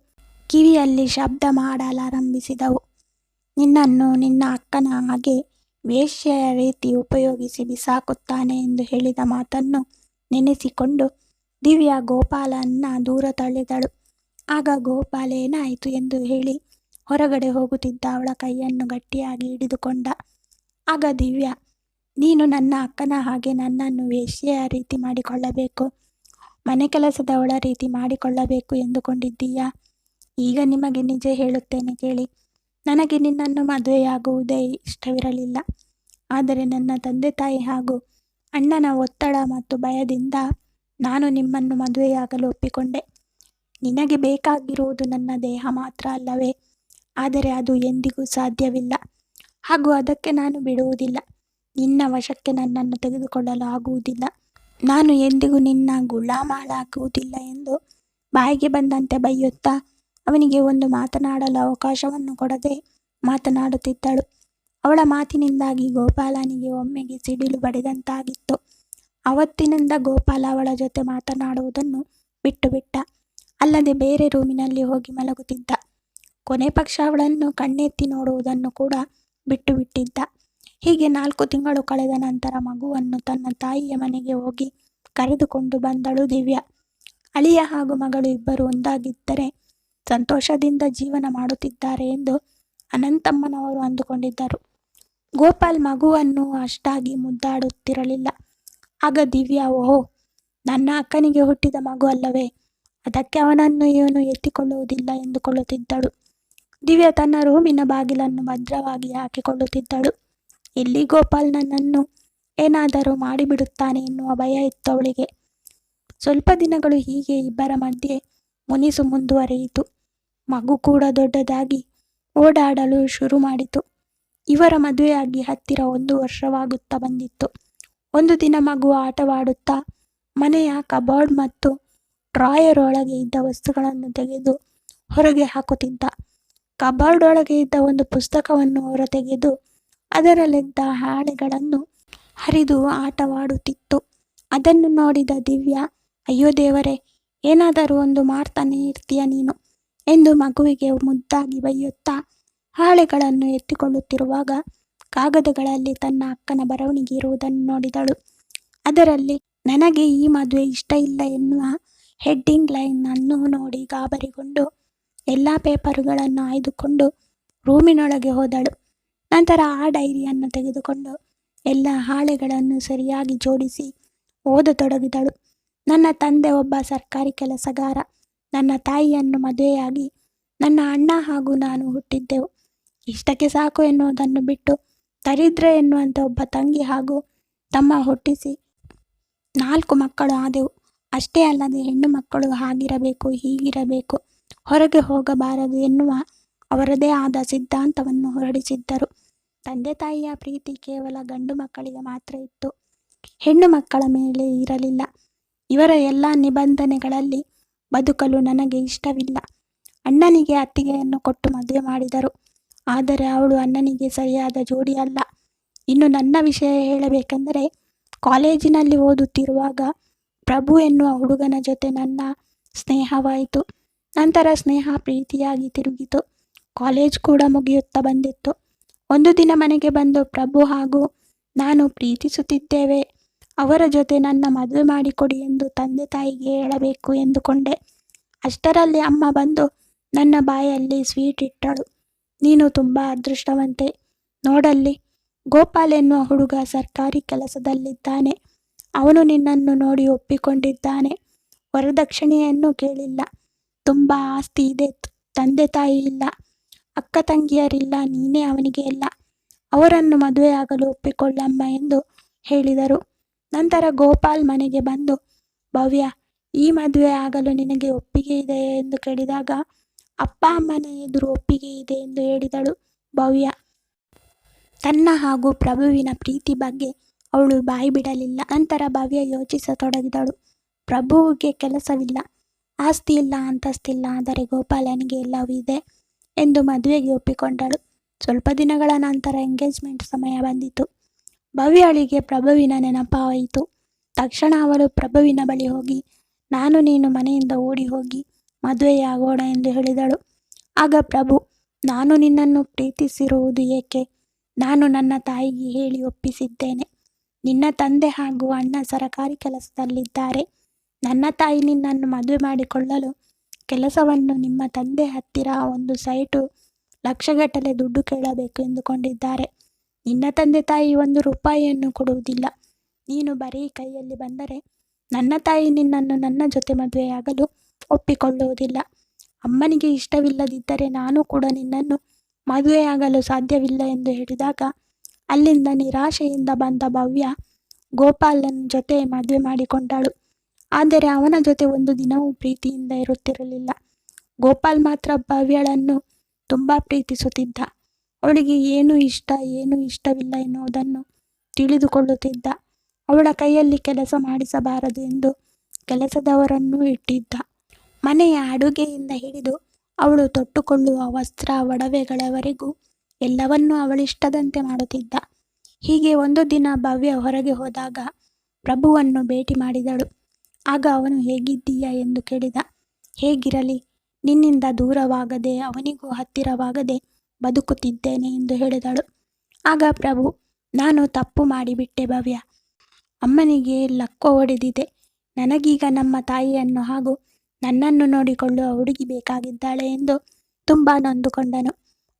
ಕಿವಿಯಲ್ಲಿ ಶಬ್ದ ಮಾಡಲಾರಂಭಿಸಿದವು. ನಿನ್ನನ್ನು ನಿನ್ನ ಅಕ್ಕನ ಹಾಗೆ ವೇಶ್ಯೆಯ ರೀತಿ ಉಪಯೋಗಿಸಿ ಬಿಸಾಕುತ್ತಾನೆ ಎಂದು ಹೇಳಿದ ಮಾತನ್ನು ನೆನೆಸಿಕೊಂಡು ದಿವ್ಯಾ ಗೋಪಾಲನ್ನ ದೂರ ತಳ್ಳಿದಳು. ಆಗ ಗೋಪಾಲ್ ಏನಾಯಿತು ಎಂದು ಹೇಳಿ ಹೊರಗಡೆ ಹೋಗುತ್ತಿದ್ದ ಅವಳ ಕೈಯನ್ನು ಗಟ್ಟಿಯಾಗಿ ಹಿಡಿದುಕೊಂಡ. ಆಗ ದಿವ್ಯಾ, ನೀನು ನನ್ನ ಅಕ್ಕನ ಹಾಗೆ ನನ್ನನ್ನು ವೇಶ್ಯೆಯ ರೀತಿ ಮಾಡಿಕೊಳ್ಳಬೇಕು, ಮನೆ ಕೆಲಸದವಳ ರೀತಿ ಮಾಡಿಕೊಳ್ಳಬೇಕು ಎಂದುಕೊಂಡಿದ್ದೀಯಾ? ಈಗ ನಿಮಗೆ ನಿಜ ಹೇಳುತ್ತೇನೆ ಕೇಳಿ. ನನಗೆ ನಿನ್ನನ್ನು ಮದುವೆಯಾಗುವುದೇ ಇಷ್ಟವಿರಲಿಲ್ಲ. ಆದರೆ ನನ್ನ ತಂದೆ ತಾಯಿ ಹಾಗೂ ಅಣ್ಣನ ಒತ್ತಡ ಮತ್ತು ಭಯದಿಂದ ನಾನು ನಿಮ್ಮನ್ನು ಮದುವೆಯಾಗಲು ಒಪ್ಪಿಕೊಂಡೆ. ನಿನಗೆ ಬೇಕಾಗಿರುವುದು ನನ್ನ ದೇಹ ಮಾತ್ರ ಅಲ್ಲವೇ? ಆದರೆ ಅದು ಎಂದಿಗೂ ಸಾಧ್ಯವಿಲ್ಲ ಹಾಗೂ ಅದಕ್ಕೆ ನಾನು ಬಿಡುವುದಿಲ್ಲ. ನಿನ್ನ ವಶಕ್ಕೆ ನನ್ನನ್ನು ತೆಗೆದುಕೊಳ್ಳಲು ಆಗುವುದಿಲ್ಲ. ನಾನು ಎಂದಿಗೂ ನಿನ್ನ ಗುಲಾಮಳಾಗುವುದಿಲ್ಲ ಎಂದು ಬಾಯಿಗೆ ಬಂದಂತೆ ಬೈಯುತ್ತಾ ಅವನಿಗೆ ಒಂದು ಮಾತನಾಡಲು ಅವಕಾಶವನ್ನು ಕೊಡದೆ ಮಾತನಾಡುತ್ತಿದ್ದಳು. ಅವಳ ಮಾತಿನಿಂದಾಗಿ ಗೋಪಾಲನಿಗೆ ಒಮ್ಮೆಗೆ ಸಿಡಿಲು ಬಡಿದಂತಾಗಿತ್ತು. ಅವತ್ತಿನಿಂದ ಗೋಪಾಲ ಅವಳ ಜೊತೆ ಮಾತನಾಡುವುದನ್ನು ಬಿಟ್ಟು ಬಿಟ್ಟ. ಅಲ್ಲದೆ ಬೇರೆ ರೂಮಿನಲ್ಲಿ ಹೋಗಿ ಮಲಗುತ್ತಿದ್ದ. ಕೊನೆ ಪಕ್ಷ ಅವಳನ್ನು ಕಣ್ಣೆತ್ತಿ ನೋಡುವುದನ್ನು ಕೂಡ ಬಿಟ್ಟು ಬಿಟ್ಟಿದ್ದ. ಹೀಗೆ 4 ತಿಂಗಳು ಕಳೆದ ನಂತರ ಮಗುವನ್ನು ತನ್ನ ತಾಯಿಯ ಮನೆಗೆ ಹೋಗಿ ಕರೆದುಕೊಂಡು ಬಂದಳು ದಿವ್ಯಾ. ಅಳಿಯ ಹಾಗೂ ಮಗಳು ಇಬ್ಬರು ಒಂದಾಗಿದ್ದರೆ ಸಂತೋಷದಿಂದ ಜೀವನ ಮಾಡುತ್ತಿದ್ದಾರೆ ಎಂದು ಅನಂತಮ್ಮನವರು ಅಂದುಕೊಂಡಿದ್ದರು. ಗೋಪಾಲ್ ಮಗುವನ್ನು ಅಷ್ಟಾಗಿ ಮುದ್ದಾಡುತ್ತಿರಲಿಲ್ಲ. ಆಗ ದಿವ್ಯಾ, ಓಹೋ, ನನ್ನ ಅಕ್ಕನಿಗೆ ಹುಟ್ಟಿದ ಮಗು ಅಲ್ಲವೇ, ಅದಕ್ಕೆ ಅವನನ್ನು ಇವನು ಎತ್ತಿಕೊಳ್ಳುವುದಿಲ್ಲ ಎಂದುಕೊಳ್ಳುತ್ತಿದ್ದಳು. ದಿವ್ಯಾ ತನ್ನ ರೂಮಿನ ಬಾಗಿಲನ್ನು ಭದ್ರವಾಗಿ ಹಾಕಿಕೊಳ್ಳುತ್ತಿದ್ದಳು. ಇಲ್ಲಿ ಗೋಪಾಲ್ ನನ್ನನ್ನು ಏನಾದರೂ ಮಾಡಿಬಿಡುತ್ತಾನೆ ಎನ್ನುವ ಭಯ ಇತ್ತು ಅವಳಿಗೆ. ಸ್ವಲ್ಪ ದಿನಗಳು ಹೀಗೆ ಇಬ್ಬರ ಮಧ್ಯೆ ಮುನಿಸು ಮುಂದುವರಿಯಿತು. ಮಗು ಕೂಡ ದೊಡ್ಡದಾಗಿ ಓಡಾಡಲು ಶುರು ಮಾಡಿತು. ಇವರ ಮದುವೆಯಾಗಿ ಹತ್ತಿರ 1 ವರ್ಷವಾಗುತ್ತಾ ಬಂದಿತ್ತು. ಒಂದು ದಿನ ಮಗು ಆಟವಾಡುತ್ತಾ ಮನೆಯ ಕಬೋರ್ಡ್ ಮತ್ತು ಡ್ರಾಯರ್ ಒಳಗೆ ಇದ್ದ ವಸ್ತುಗಳನ್ನು ತೆಗೆದು ಹೊರಗೆ ಹಾಕುತ್ತಿದ್ದ. ಕಬೋರ್ಡ್ ಒಳಗೆ ಇದ್ದ ಒಂದು ಪುಸ್ತಕವನ್ನು ಹೊರತೆಗೆದು ಅದರಲ್ಲಿದ್ದ ಹಾಳೆಗಳನ್ನು ಹರಿದು ಆಟವಾಡುತ್ತಿತ್ತು. ಅದನ್ನು ನೋಡಿದ ದಿವ್ಯಾ, ಅಯ್ಯೋ ದೇವರೇ, ಏನಾದರೂ ಒಂದು ಮಾಡ್ತಾನೆ ಇರ್ತೀಯ ನೀನು ಎಂದು ಮಗುವಿಗೆ ಮುದ್ದಾಗಿ ಬೈಯುತ್ತಾ ಹಾಳೆಗಳನ್ನು ಎತ್ತಿಕೊಳ್ಳುತ್ತಿರುವಾಗ ಕಾಗದಗಳಲ್ಲಿ ತನ್ನ ಅಕ್ಕನ ಬರವಣಿಗೆ ಇರುವುದನ್ನು ನೋಡಿದಳು. ಅದರಲ್ಲಿ ನನಗೆ ಈ ಮದುವೆ ಇಷ್ಟ ಇಲ್ಲ ಎನ್ನುವ ಹೆಡ್ಡಿಂಗ್ ಲೈನ್ ಅನ್ನು ನೋಡಿ ಗಾಬರಿಗೊಂಡು ಎಲ್ಲ ಪೇಪರುಗಳನ್ನು ಆಯ್ದುಕೊಂಡು ರೂಮಿನೊಳಗೆ ಹೋದಳು. ನಂತರ ಆ ಡೈರಿಯನ್ನು ತೆಗೆದುಕೊಂಡು ಎಲ್ಲ ಹಾಳೆಗಳನ್ನು ಸರಿಯಾಗಿ ಜೋಡಿಸಿ ಓದತೊಡಗಿದಳು. ನನ್ನ ತಂದೆ ಒಬ್ಬ ಸರ್ಕಾರಿ ಕೆಲಸಗಾರ. ನನ್ನ ತಾಯಿಯನ್ನು ಮದುವೆಯಾಗಿ ನನ್ನ ಅಣ್ಣ ಹಾಗೂ ನಾನು ಹುಟ್ಟಿದ್ದೆವು. ಇಷ್ಟಕ್ಕೆ ಸಾಕು ಎನ್ನುವುದನ್ನು ಬಿಟ್ಟು ದರಿದ್ರ ಎನ್ನುವಂತೆ ಒಬ್ಬ ತಂಗಿ ಹಾಗೂ ತಮ್ಮ ಹುಟ್ಟಿಸಿ 4 ಮಕ್ಕಳು ಆದೆವು. ಅಷ್ಟೇ ಅಲ್ಲದೆ ಹೆಣ್ಣು ಮಕ್ಕಳು ಹಾಗಿರಬೇಕು, ಹೀಗಿರಬೇಕು, ಹೊರಗೆ ಹೋಗಬಾರದು ಎನ್ನುವ ಅವರದೇ ಆದ ಸಿದ್ಧಾಂತವನ್ನು ಹೊರಡಿಸಿದ್ದರು. ತಂದೆ ತಾಯಿಯ ಪ್ರೀತಿ ಕೇವಲ ಗಂಡು ಮಕ್ಕಳಿಗೆ ಮಾತ್ರ ಇತ್ತು, ಹೆಣ್ಣು ಮಕ್ಕಳ ಮೇಲೆ ಇರಲಿಲ್ಲ. ಇವರ ಎಲ್ಲ ನಿಬಂಧನೆಗಳಲ್ಲಿ ಬದುಕಲು ನನಗೆ ಇಷ್ಟವಿಲ್ಲ. ಅಣ್ಣನಿಗೆ ಅತ್ತಿಗೆಯನ್ನು ಕೊಟ್ಟು ಮದುವೆ ಮಾಡಿದರು. ಆದರೆ ಅವಳು ಅಣ್ಣನಿಗೆ ಸರಿಯಾದ ಜೋಡಿ ಅಲ್ಲ. ಇನ್ನು ನನ್ನ ವಿಷಯ ಹೇಳಬೇಕೆಂದರೆ, ಕಾಲೇಜಿನಲ್ಲಿ ಓದುತ್ತಿರುವಾಗ ಪ್ರಭು ಎನ್ನುವ ಹುಡುಗನ ಜೊತೆ ನನ್ನ ಸ್ನೇಹವಾಯಿತು. ನಂತರ ಸ್ನೇಹ ಪ್ರೀತಿಯಾಗಿ ತಿರುಗಿತು. ಕಾಲೇಜ್ ಕೂಡ ಮುಗಿಯುತ್ತಾ ಬಂದಿತ್ತು. ಒಂದು ದಿನ ಮನೆಗೆ ಬಂದು ಪ್ರಭು ಹಾಗೂ ನಾನು ಪ್ರೀತಿಸುತ್ತಿದ್ದೇವೆ, ಅವರ ಜೊತೆ ನನ್ನ ಮದುವೆ ಮಾಡಿಕೊಡಿ ಎಂದು ತಂದೆ ತಾಯಿಗೆ ಹೇಳಬೇಕು ಎಂದುಕೊಂಡೆ. ಅಷ್ಟರಲ್ಲಿ ಅಮ್ಮ ಬಂದು ನನ್ನ ಬಾಯಲ್ಲಿ ಸ್ವೀಟ್ ಇಟ್ಟಳು. ನೀನು ತುಂಬ ಅದೃಷ್ಟವಂತೆ. ನೋಡಲ್ಲಿ, ಗೋಪಾಲ್ ಎನ್ನುವ ಹುಡುಗ ಸರ್ಕಾರಿ ಕೆಲಸದಲ್ಲಿದ್ದಾನೆ. ಅವನು ನಿನ್ನನ್ನು ನೋಡಿ ಒಪ್ಪಿಕೊಂಡಿದ್ದಾನೆ. ವರದಕ್ಷಿಣೆಯನ್ನು ಕೇಳಿಲ್ಲ. ತುಂಬ ಆಸ್ತಿ ಇದೆ. ತಂದೆ ತಾಯಿ ಇಲ್ಲ, ಅಕ್ಕ ತಂಗಿಯರಿಲ್ಲ. ನೀನೇ ಅವನಿಗೆ ಎಲ್ಲ. ಅವರನ್ನು ಮದುವೆಯಾಗಲು ಒಪ್ಪಿಕೊಳ್ಳಮ್ಮ ಎಂದು ಹೇಳಿದರು. ನಂತರ ಗೋಪಾಲ್ ಮನೆಗೆ ಬಂದು, ಭವ್ಯ, ಈ ಮದುವೆ ಆಗಲು ನಿನಗೆ ಒಪ್ಪಿಗೆ ಇದೆಯೇ ಎಂದು ಕೇಳಿದಾಗ, ಅಪ್ಪ ಅಮ್ಮನ ಎದುರು ಒಪ್ಪಿಗೆ ಇದೆ ಎಂದು ಹೇಳಿದಳು ಭವ್ಯ. ತನ್ನ ಹಾಗೂ ಪ್ರಭುವಿನ ಪ್ರೀತಿ ಬಗ್ಗೆ ಅವಳು ಬಾಯಿ ಬಿಡಲಿಲ್ಲ. ನಂತರ ಭವ್ಯ ಯೋಚಿಸತೊಡಗಿದಳು. ಪ್ರಭುವಿಗೆ ಕೆಲಸವಿಲ್ಲ, ಆಸ್ತಿ ಇಲ್ಲ, ಅಂತಸ್ತಿಲ್ಲ. ಆದರೆ ಗೋಪಾಲನಿಗೆ ಎಲ್ಲವೂ ಇದೆ ಎಂದು ಮದುವೆಗೆ ಒಪ್ಪಿಕೊಂಡಳು. ಸ್ವಲ್ಪ ದಿನಗಳ ನಂತರ ಎಂಗೇಜ್ಮೆಂಟ್ ಸಮಯ ಬಂದಿತು. ಭವ್ಯಳಿಗೆ ಪ್ರಭುವಿನ ನೆನಪಾಯಿತು. ತಕ್ಷಣ ಅವಳು ಪ್ರಭುವಿನ ಬಳಿ ಹೋಗಿ, ನಾನು ನೀನು ಮನೆಯಿಂದ ಓಡಿ ಹೋಗಿ ಮದುವೆಯಾಗೋಣ ಎಂದು ಹೇಳಿದಳು. ಆಗ ಪ್ರಭು, ನಾನು ನಿನ್ನನ್ನು ಪ್ರೀತಿಸಿರುವುದು ಏಕೆ? ನಾನು ನನ್ನ ತಾಯಿಗೆ ಹೇಳಿ ಒಪ್ಪಿಸಿದ್ದೇನೆ. ನಿನ್ನ ತಂದೆ ಹಾಗೂ ಅಣ್ಣ ಸರಕಾರಿ ಕೆಲಸದಲ್ಲಿದ್ದಾರೆ. ನನ್ನ ತಾಯಿ ನಿನ್ನನ್ನು ಮದುವೆ ಮಾಡಿಕೊಳ್ಳಲು ಕೆಲಸವನ್ನು ನಿಮ್ಮ ತಂದೆ ಹತ್ತಿರ ಒಂದು ಸೈಟು ಲಕ್ಷಗಟ್ಟಲೆ ದುಡ್ಡು ಕೇಳಬೇಕು ಎಂದುಕೊಂಡಿದ್ದಾರೆ. ನಿನ್ನ ತಂದೆ ತಾಯಿ 1 ರೂಪಾಯಿಯನ್ನು ಕೊಡುವುದಿಲ್ಲ. ನೀನು ಬರೀ ಕೈಯಲ್ಲಿ ಬಂದರೆ ನನ್ನ ತಾಯಿ ನಿನ್ನನ್ನು ನನ್ನ ಜೊತೆ ಮದುವೆಯಾಗಲು ಒಪ್ಪಿಕೊಳ್ಳುವುದಿಲ್ಲ. ಅಮ್ಮನಿಗೆ ಇಷ್ಟವಿಲ್ಲದಿದ್ದರೆ ನಾನು ಕೂಡ ನಿನ್ನನ್ನು ಮದುವೆಯಾಗಲು ಸಾಧ್ಯವಿಲ್ಲ ಎಂದು ಹೇಳಿದಾಗ, ಅಲ್ಲಿಂದ ನಿರಾಶೆಯಿಂದ ಬಂದ ಭವ್ಯ ಗೋಪಾಲನ ಜೊತೆ ಮದುವೆ ಮಾಡಿಕೊಂಡಳು. ಆದರೆ ಅವನ ಜೊತೆ ಒಂದು ದಿನವೂ ಪ್ರೀತಿಯಿಂದ ಇರುತ್ತಿರಲಿಲ್ಲ. ಗೋಪಾಲ್ ಮಾತ್ರ ಭವ್ಯಳನ್ನು ತುಂಬ ಪ್ರೀತಿಸುತ್ತಿದ್ದ. ಅವಳಿಗೆ ಏನು ಇಷ್ಟ, ಏನು ಇಷ್ಟವಿಲ್ಲ ಎನ್ನುವುದನ್ನು ತಿಳಿದುಕೊಳ್ಳುತ್ತಿದ್ದ. ಅವಳ ಕೈಯಲ್ಲಿ ಕೆಲಸ ಮಾಡಿಸಬಾರದು ಎಂದು ಕೆಲಸದವರನ್ನು ಇಟ್ಟಿದ್ದ. ಮನೆಯ ಅಡುಗೆಯಿಂದ ಹಿಡಿದು ಅವಳು ತೊಟ್ಟುಕೊಳ್ಳುವ ವಸ್ತ್ರ, ಒಡವೆಗಳವರೆಗೂ ಎಲ್ಲವನ್ನೂ ಅವಳಿಷ್ಟದಂತೆ ಮಾಡುತ್ತಿದ್ದ. ಹೀಗೆ ಒಂದು ದಿನ ಭವ್ಯ ಹೊರಗೆ ಹೋದಾಗ ಪ್ರಭುವನ್ನು ಭೇಟಿ ಮಾಡಿದಳು. ಆಗ ಅವನು ಹೇಗಿದ್ದೀಯಾ ಎಂದು ಕೇಳಿದ. ಹೇಗಿರಲಿ, ನಿನ್ನಿಂದ ದೂರವಾಗದೆ ಅವನಿಗೂ ಹತ್ತಿರವಾಗದೆ ಬದುಕುತ್ತಿದ್ದೇನೆ ಎಂದು ಹೇಳಿದಳು. ಆಗ ಪ್ರಭು, ನಾನು ತಪ್ಪು ಮಾಡಿಬಿಟ್ಟೆ ಭವ್ಯ. ಅಮ್ಮನಿಗೆ ಲಕ್ವ ಹೊಡೆದಿದೆ. ನನಗೀಗ ನಮ್ಮ ತಾಯಿಯನ್ನು ಹಾಗೂ ನನ್ನನ್ನು ನೋಡಿಕೊಳ್ಳುವ ಹುಡುಗಿ ಬೇಕಾಗಿದ್ದಾಳೆ ಎಂದು ತುಂಬ ನೊಂದುಕೊಂಡನು.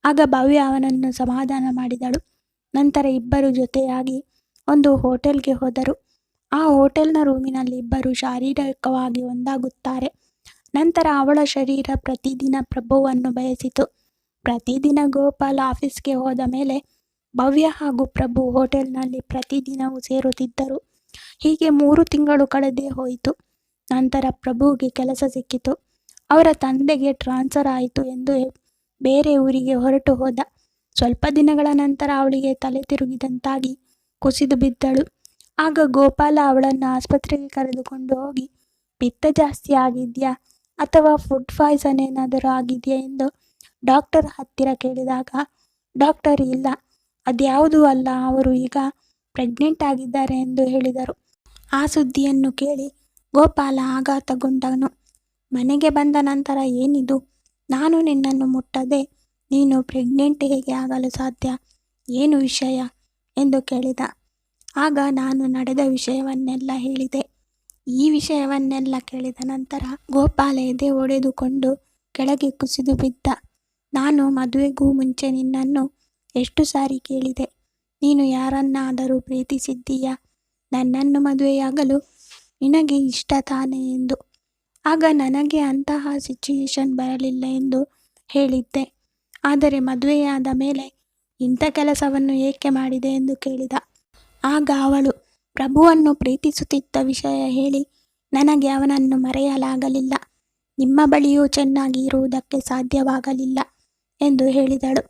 ಆಗ ಭವ್ಯ ಅವನನ್ನು ಸಮಾಧಾನ ಮಾಡಿದಳು. ನಂತರ ಇಬ್ಬರು ಜೊತೆಯಾಗಿ ಒಂದು ಹೋಟೆಲ್ಗೆ ಹೋದರು. ಆ ಹೋಟೆಲ್ನ ರೂಮಿನಲ್ಲಿ ಇಬ್ಬರು ಶಾರೀರಿಕವಾಗಿ ಒಂದಾಗುತ್ತಾರೆ. ನಂತರ ಅವಳ ಶರೀರ ಪ್ರತಿದಿನ ಪ್ರಭುವನ್ನು ಬಯಸಿತು. ಪ್ರತಿದಿನ ಗೋಪಾಲ್ ಆಫೀಸ್ಗೆ ಹೋದ ಮೇಲೆ ಭವ್ಯ ಹಾಗೂ ಪ್ರಭು ಹೋಟೆಲ್ನಲ್ಲಿ ಪ್ರತಿದಿನವೂ ಸೇರುತ್ತಿದ್ದರು. ಹೀಗೆ 3 ತಿಂಗಳು ಕಳೆದೇ ಹೋಯಿತು. ನಂತರ ಪ್ರಭುವಿಗೆ ಕೆಲಸ ಸಿಕ್ಕಿತು. ಅವರ ತಂದೆಗೆ ಟ್ರಾನ್ಸ್ಫರ್ ಆಯಿತು ಎಂದು ಬೇರೆ ಊರಿಗೆ ಹೊರಟು ಹೋದ. ಸ್ವಲ್ಪ ದಿನಗಳ ನಂತರ ಅವಳಿಗೆ ತಲೆ ತಿರುಗಿದಂತಾಗಿ ಕುಸಿದು ಬಿದ್ದಳು. ಆಗ ಗೋಪಾಲ ಅವಳನ್ನು ಆಸ್ಪತ್ರೆಗೆ ಕರೆದುಕೊಂಡು ಹೋಗಿ, ಪಿತ್ತ ಜಾಸ್ತಿ ಆಗಿದೆಯಾ ಅಥವಾ ಫುಡ್ ಪಾಯ್ಸನ್ ಏನಾದರೂ ಆಗಿದೆಯಾ ಎಂದು ಡಾಕ್ಟರ್ ಹತ್ತಿರ ಕೇಳಿದಾಗ, ಡಾಕ್ಟರ್, ಇಲ್ಲ, ಅದ್ಯಾವುದೂ ಅಲ್ಲ, ಅವರು ಈಗ ಪ್ರೆಗ್ನೆಂಟ್ ಆಗಿದ್ದಾರೆ ಎಂದು ಹೇಳಿದರು. ಆ ಸುದ್ದಿಯನ್ನು ಕೇಳಿ ಗೋಪಾಲ ಆಘಾತಗೊಂಡನು. ಮನೆಗೆ ಬಂದ ನಂತರ, ಏನಿದು, ನಾನು ನಿನ್ನನ್ನು ಮುಟ್ಟದೆ ನೀನು ಪ್ರೆಗ್ನೆಂಟ್ ಹೇಗೆ ಆಗಲು ಸಾಧ್ಯ? ಏನು ವಿಷಯ ಎಂದು ಕೇಳಿದ. ಆಗ ನಾನು ನಡೆದ ವಿಷಯವನ್ನೆಲ್ಲ ಹೇಳಿದೆ. ಈ ವಿಷಯವನ್ನೆಲ್ಲ ಕೇಳಿದ ನಂತರ ಗೋಪಾಲ ಎದೆ ಒಡೆದುಕೊಂಡು ಕೆಳಗೆ ಕುಸಿದು ಬಿದ್ದ. ನಾನು ಮದುವೆಗೂ ಮುಂಚೆ ನಿನ್ನನ್ನು ಎಷ್ಟು ಸಾರಿ ಕೇಳಿದೆ, ನೀನು ಯಾರನ್ನಾದರೂ ಪ್ರೀತಿಸಿದ್ದೀಯಾ? ನನ್ನನ್ನು ಮದುವೆಯಾಗಲು ನಿನಗೆ ಇಷ್ಟ ತಾನೇ ಎಂದು. ಆಗ ನನಗೆ ಅಂತಹ ಸಿಚುಯೇಷನ್ ಬರಲಿಲ್ಲ ಎಂದು ಹೇಳಿದ್ದೆ. ಆದರೆ ಮದುವೆಯಾದ ಮೇಲೆ ಇಂಥ ಕೆಲಸವನ್ನು ಏಕೆ ಮಾಡಿದೆ ಎಂದು ಕೇಳಿದ. ಆಗ ಅವಳು ಪ್ರಭುವನ್ನು ಪ್ರೀತಿಸುತ್ತಿದ್ದ ವಿಷಯ ಹೇಳಿ, ನನಗೆ ಅವನನ್ನು ಮರೆಯಲಾಗಲಿಲ್ಲ, ನಿಮ್ಮ ಬಳಿಯೂ ಚೆನ್ನಾಗಿ ಇರುವುದಕ್ಕೆ ಸಾಧ್ಯವಾಗಲಿಲ್ಲ ಎಂದು ಹೇಳಿದಳು.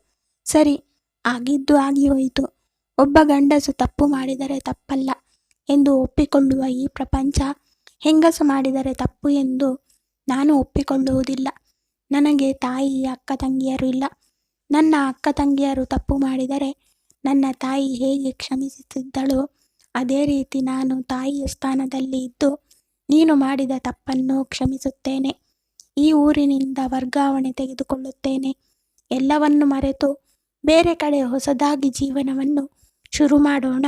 ಸರಿ, ಆಗಿದ್ದು ಆಗಿ ಹೋಯಿತು. ಒಬ್ಬ ಗಂಡಸು ತಪ್ಪು ಮಾಡಿದರೆ ತಪ್ಪಲ್ಲ ಎಂದು ಒಪ್ಪಿಕೊಳ್ಳುವ ಈ ಪ್ರಪಂಚ ಹೆಂಗಸು ಮಾಡಿದರೆ ತಪ್ಪು ಎಂದು ನಾನು ಒಪ್ಪಿಕೊಳ್ಳುವುದಿಲ್ಲ. ನನಗೆ ತಾಯಿ, ಅಕ್ಕ ತಂಗಿಯರು ಇಲ್ಲ. ನನ್ನ ಅಕ್ಕ ತಂಗಿಯರು ತಪ್ಪು ಮಾಡಿದರೆ ನನ್ನ ತಾಯಿ ಹೇಗೆ ಕ್ಷಮಿಸುತ್ತಿದ್ದಳೋ ಅದೇ ರೀತಿ ನಾನು ತಾಯಿಯ ಸ್ಥಾನದಲ್ಲಿ ಇದ್ದು ನೀನು ಮಾಡಿದ ತಪ್ಪನ್ನು ಕ್ಷಮಿಸುತ್ತೇನೆ. ಈ ಊರಿನಿಂದ ವರ್ಗಾವಣೆ ತೆಗೆದುಕೊಳ್ಳುತ್ತೇನೆ. ಎಲ್ಲವನ್ನು ಮರೆತು ಬೇರೆ ಕಡೆ ಹೊಸದಾಗಿ ಜೀವನವನ್ನು ಶುರು ಮಾಡೋಣ.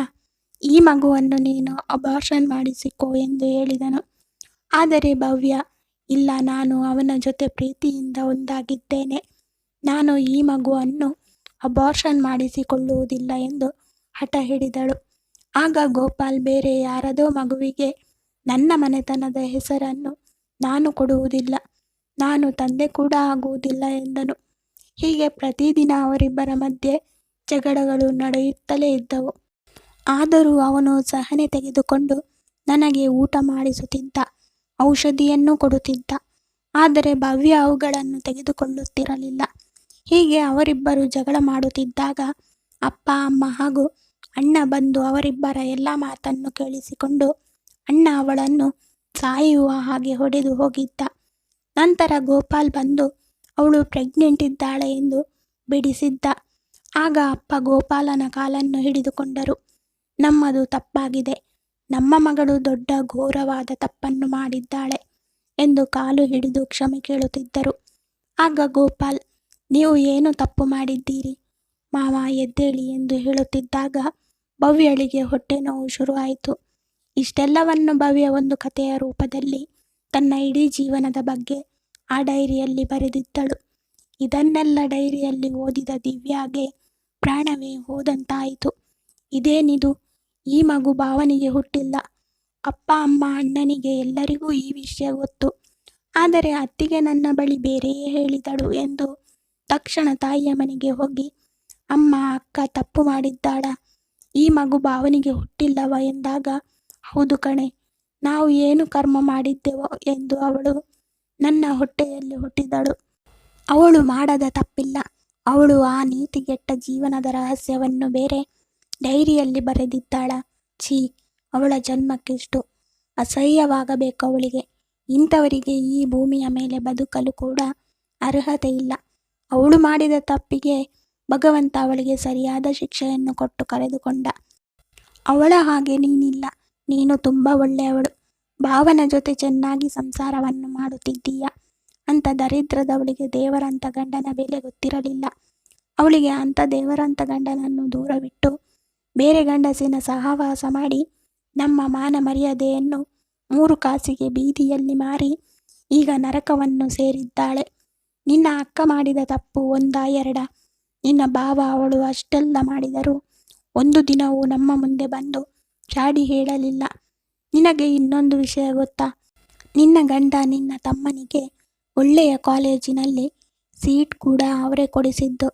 ಈ ಮಗುವನ್ನು ನೀನು ಅಬಾರ್ಷನ್ ಮಾಡಿಸಿಕೋ ಎಂದು ಹೇಳಿದನು. ಆದರೆ ಭವ್ಯ ಇಲ್ಲ, ನಾನು ಅವನ ಜೊತೆ ಪ್ರೀತಿಯಿಂದ ಒಂದಾಗಿದ್ದೇನೆ. ನಾನು ಈ ಮಗುವನ್ನು ಅಬಾರ್ಷನ್ ಮಾಡಿಸಿಕೊಳ್ಳುವುದಿಲ್ಲ ಎಂದು ಹಠ ಹಿಡಿದಳು. ಆಗ ಗೋಪಾಲ್, ಬೇರೆ ಯಾರದೋ ಮಗುವಿಗೆ ನನ್ನ ಮನೆತನದ ಹೆಸರನ್ನು ನಾನು ಕೊಡುವುದಿಲ್ಲ, ನಾನು ತಂದೆ ಕೂಡ ಆಗುವುದಿಲ್ಲ ಎಂದನು. ಹೀಗೆ ಪ್ರತಿದಿನ ಅವರಿಬ್ಬರ ಮಧ್ಯೆ ಜಗಳಗಳು ನಡೆಯುತ್ತಲೇ ಇದ್ದವು. ಆದರೂ ಅವನು ಸಹನೆ ತೆಗೆದುಕೊಂಡು ನನಗೆ ಊಟ ಮಾಡಿಸುತ್ತಿದ್ದ, ಔಷಧಿಯನ್ನು ಕೊಡುತ್ತಿದ್ದ. ಆದರೆ ಭವ್ಯ ಅವುಗಳನ್ನು ತೆಗೆದುಕೊಳ್ಳುತ್ತಿರಲಿಲ್ಲ. ಹೀಗೆ ಅವರಿಬ್ಬರು ಜಗಳ ಮಾಡುತ್ತಿದ್ದಾಗ ಅಪ್ಪ, ಅಮ್ಮ ಹಾಗೂ ಅಣ್ಣ ಬಂದು ಅವರಿಬ್ಬರ ಎಲ್ಲ ಮಾತನ್ನು ಕೇಳಿಸಿಕೊಂಡು ಅಣ್ಣ ಅವಳನ್ನು ಸಾಯುವ ಹಾಗೆ ಹೊಡೆದು ಹೋಗಿದ್ದ. ನಂತರ ಗೋಪಾಲ್ ಬಂದು ಅವಳು ಪ್ರೆಗ್ನೆಂಟ್ ಇದ್ದಾಳೆ ಎಂದು ಬಿಡಿಸಿದ್ದ. ಆಗ ಅಪ್ಪ ಗೋಪಾಲನ ಕಾಲನ್ನು ಹಿಡಿದುಕೊಂಡರು. ನಮ್ಮದು ತಪ್ಪಾಗಿದೆ, ನಮ್ಮ ಮಗಳು ದೊಡ್ಡ ಘೋರವಾದ ತಪ್ಪನ್ನು ಮಾಡಿದ್ದಾಳೆ ಎಂದು ಕಾಲು ಹಿಡಿದು ಕ್ಷಮೆ ಕೇಳುತ್ತಿದ್ದರು. ಆಗ ಗೋಪಾಲ್, ನೀವು ಏನು ತಪ್ಪು ಮಾಡಿದ್ದೀರಿ ಮಾವ, ಎದ್ದೇಳಿ ಎಂದು ಹೇಳುತ್ತಿದ್ದಾಗ ಭವ್ಯಳಿಗೆ ಹೊಟ್ಟೆ ನೋವು ಶುರುವಾಯಿತು. ಇಷ್ಟೆಲ್ಲವನ್ನು ಭವ್ಯ ಒಂದು ಕಥೆಯ ರೂಪದಲ್ಲಿ ತನ್ನ ಇಡೀ ಜೀವನದ ಬಗ್ಗೆ ಆ ಡೈರಿಯಲ್ಲಿ ಬರೆದಿದ್ದಳು. ಇದನ್ನೆಲ್ಲ ಡೈರಿಯಲ್ಲಿ ಓದಿದ ದಿವ್ಯಾಗೆ ಪ್ರಾಣವೇ ಹೋದಂತಾಯಿತು. ಇದೇನಿದು, ಈ ಮಗು ಭಾವನಿಗೆ ಹುಟ್ಟಿಲ್ಲ. ಅಪ್ಪ, ಅಮ್ಮ, ಅಣ್ಣನಿಗೆ ಎಲ್ಲರಿಗೂ ಈ ವಿಷಯ ಗೊತ್ತು. ಆದರೆ ಅತ್ತಿಗೆ ನನ್ನ ಬಳಿ ಬೇರೆಯೇ ಹೇಳಿದಳು ಎಂದು ತಕ್ಷಣ ತಾಯಿಯ ಮನೆಗೆ ಹೋಗಿ, ಅಮ್ಮ, ಅಕ್ಕ ತಪ್ಪು ಮಾಡಿದ್ದಾಳ, ಈ ಮಗು ಭಾವನಿಗೆ ಹುಟ್ಟಿಲ್ಲವ ಎಂದಾಗ, ಹೌದು ಕಣೆ, ನಾವು ಏನು ಕರ್ಮ ಮಾಡಿದ್ದೆವೋ ಎಂದು ಅವಳು ನನ್ನ ಹೊಟ್ಟೆಯಲ್ಲಿ ಹುಟ್ಟಿದಳು. ಅವಳು ಮಾಡದ ತಪ್ಪಿಲ್ಲ. ಅವಳು ಆ ನೀತಿಗೆಟ್ಟ ಜೀವನದ ರಹಸ್ಯವನ್ನು ಬೇರೆ ಡೈರಿಯಲ್ಲಿ ಬರೆದಿದ್ದಾಳ. ಛೀ, ಅವಳ ಜನ್ಮಕ್ಕೆಷ್ಟು ಅಸಹ್ಯವಾಗಬೇಕು ಅವಳಿಗೆ. ಇಂಥವರಿಗೆ ಈ ಭೂಮಿಯ ಮೇಲೆ ಬದುಕಲು ಕೂಡ ಅರ್ಹತೆ ಇಲ್ಲ. ಅವಳು ಮಾಡಿದ ತಪ್ಪಿಗೆ ಭಗವಂತ ಅವಳಿಗೆ ಸರಿಯಾದ ಶಿಕ್ಷೆಯನ್ನು ಕೊಟ್ಟು ಕರೆದುಕೊಂಡ. ಅವಳ ಹಾಗೆ ನೀನಿಲ್ಲ, ನೀನು ತುಂಬ ಒಳ್ಳೆಯವಳು, ಭಾವನ ಜೊತೆ ಚೆನ್ನಾಗಿ ಸಂಸಾರವನ್ನು ಮಾಡುತ್ತಿದ್ದೀಯ ಅಂತ ದರಿದ್ರದವಳಿಗೆ ದೇವರಂತ ಗಂಡನ ಬೆಲೆ ಗೊತ್ತಿರಲಿಲ್ಲ. ಅವಳಿಗೆ ಅಂಥ ದೇವರಂತ ಗಂಡನನ್ನು ದೂರವಿಟ್ಟು ಬೇರೆ ಗಂಡಸಿನ ಸಹವಾಸ ಮಾಡಿ ನಮ್ಮ ಮಾನ ಮರ್ಯಾದೆಯನ್ನು 3 ಕಾಸಿಗೆ ಬೀದಿಯಲ್ಲಿ ಮಾರಿ ಈಗ ನರಕವನ್ನು ಸೇರಿದ್ದಾಳೆ. ನಿನ್ನ ಅಕ್ಕ ಮಾಡಿದ ತಪ್ಪು ಒಂದಾ ಎರಡ? ನಿನ್ನ ಭಾವ ಅವಳು ಅಷ್ಟೆಲ್ಲ ಮಾಡಿದರೂ ಒಂದು ದಿನವೂ ನಮ್ಮ ಮುಂದೆ ಬಂದು ಚಾಡಿ ಹೇಳಲಿಲ್ಲ. ನಿನಗೆ ಇನ್ನೊಂದು ವಿಷಯ ಗೊತ್ತಾ? ನಿನ್ನ ಗಂಡ ನಿನ್ನ ತಮ್ಮನಿಗೆ ಒಳ್ಳೆಯ ಕಾಲೇಜಿನಲ್ಲಿ ಸೀಟ್ ಕೂಡ ಅವರೇ ಕೊಡಿಸಿದ್ದು.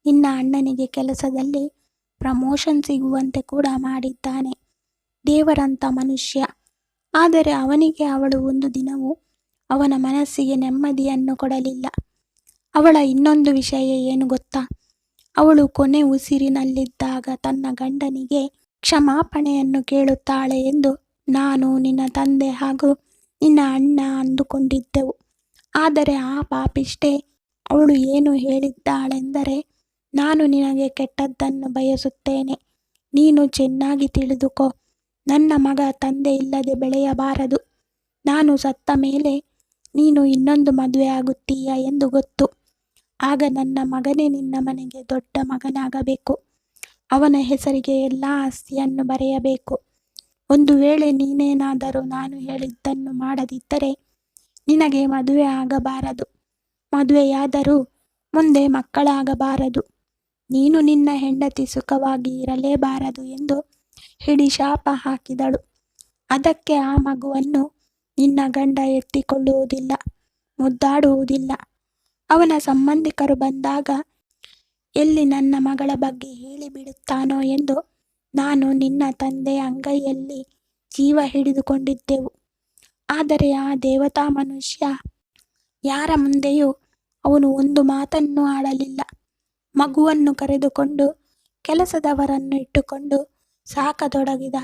ನಿನ್ನ ಅಣ್ಣನಿಗೆ ಕೆಲಸದಲ್ಲಿ ಪ್ರಮೋಷನ್ ಸಿಗುವಂತೆ ಕೂಡ ಮಾಡಿದ್ದಾನೆ. ದೇವರಂತ ಮನುಷ್ಯ. ಆದರೆ ಅವನಿಗೆ ಅವಳು ಒಂದು ದಿನವೂ ಅವನ ಮನಸ್ಸಿಗೆ ನೆಮ್ಮದಿಯನ್ನು ಕೊಡಲಿಲ್ಲ. ಅವಳ ಇನ್ನೊಂದು ವಿಷಯ ಏನು ಗೊತ್ತಾ? ಅವಳು ಕೊನೆ ಉಸಿರಿನಲ್ಲಿದ್ದಾಗ ತನ್ನ ಗಂಡನಿಗೆ ಕ್ಷಮಾಪಣೆಯನ್ನು ಕೇಳುತ್ತಾಳೆ ಎಂದು ನಾನು, ನಿನ್ನ ತಂದೆ ಹಾಗೂ ನಿನ್ನ ಅಣ್ಣ ಅಂದುಕೊಂಡಿದ್ದೆವು. ಆದರೆ ಆ ಪಾಪಿಷ್ಟೇ ಅವಳು ಏನು ಹೇಳಿದ್ದಾಳೆಂದರೆ, ನಾನು ನಿನಗೆ ಕೆಟ್ಟದ್ದನ್ನು ಬಯಸುತ್ತೇನೆ, ನೀನು ಚೆನ್ನಾಗಿ ತಿಳಿದುಕೋ, ನನ್ನ ಮಗ ತಂದೆ ಇಲ್ಲದೆ ಬೆಳೆಯಬಾರದು, ನಾನು ಸತ್ತ ಮೇಲೆ ನೀನು ಇನ್ನೊಂದು ಮದುವೆ ಆಗುತ್ತೀಯ ಎಂದು ಗೊತ್ತು. ಆಗ ನನ್ನ ಮಗನೇ ನಿನ್ನ ಮನೆಗೆ ದೊಡ್ಡ ಮಗನಾಗಬೇಕು, ಅವನ ಹೆಸರಿಗೆ ಎಲ್ಲ ಆಸ್ತಿಯನ್ನು ಬರೆಯಬೇಕು. ಒಂದು ವೇಳೆ ನೀನೇನಾದರೂ ನಾನು ಹೇಳಿದ್ದನ್ನು ಮಾಡದಿದ್ದರೆ ನಿನಗೆ ಮದುವೆ ಆಗಬಾರದು, ಮದುವೆಯಾದರೂ ಮುಂದೆ ಮಕ್ಕಳಾಗಬಾರದು, ನೀನು ನಿನ್ನ ಹೆಂಡತಿ ಸುಖವಾಗಿ ಇರಲೇಬಾರದು ಎಂದು ಹಿಡಿ ಶಾಪ ಹಾಕಿದಳು. ಅದಕ್ಕೆ ಆ ಮಗುವನ್ನು ನಿನ್ನ ಗಂಡ ಎತ್ತಿಕೊಳ್ಳುವುದಿಲ್ಲ, ಮುದ್ದಾಡುವುದಿಲ್ಲ. ಅವನ ಸಂಬಂಧಿಕರು ಬಂದಾಗ ಎಲ್ಲಿ ನನ್ನ ಮಗಳ ಬಗ್ಗೆ ಹೇಳಿಬಿಡುತ್ತಾನೋ ಎಂದು ನಾನು ನಿನ್ನ ತಂದೆಯ ಅಂಗೈಯಲ್ಲಿ ಜೀವ ಹಿಡಿದುಕೊಂಡಿದ್ದೆವು. ಆದರೆ ಆ ದೇವತಾ ಮನುಷ್ಯ ಯಾರ ಮುಂದೆಯೂ ಅವನು ಒಂದು ಮಾತನ್ನೂ ಆಡಲಿಲ್ಲ. ಮಗುವನ್ನು ಕರೆದುಕೊಂಡು ಕೆಲಸದವರನ್ನು ಇಟ್ಟುಕೊಂಡು ಸಾಕತೊಡಗಿದ.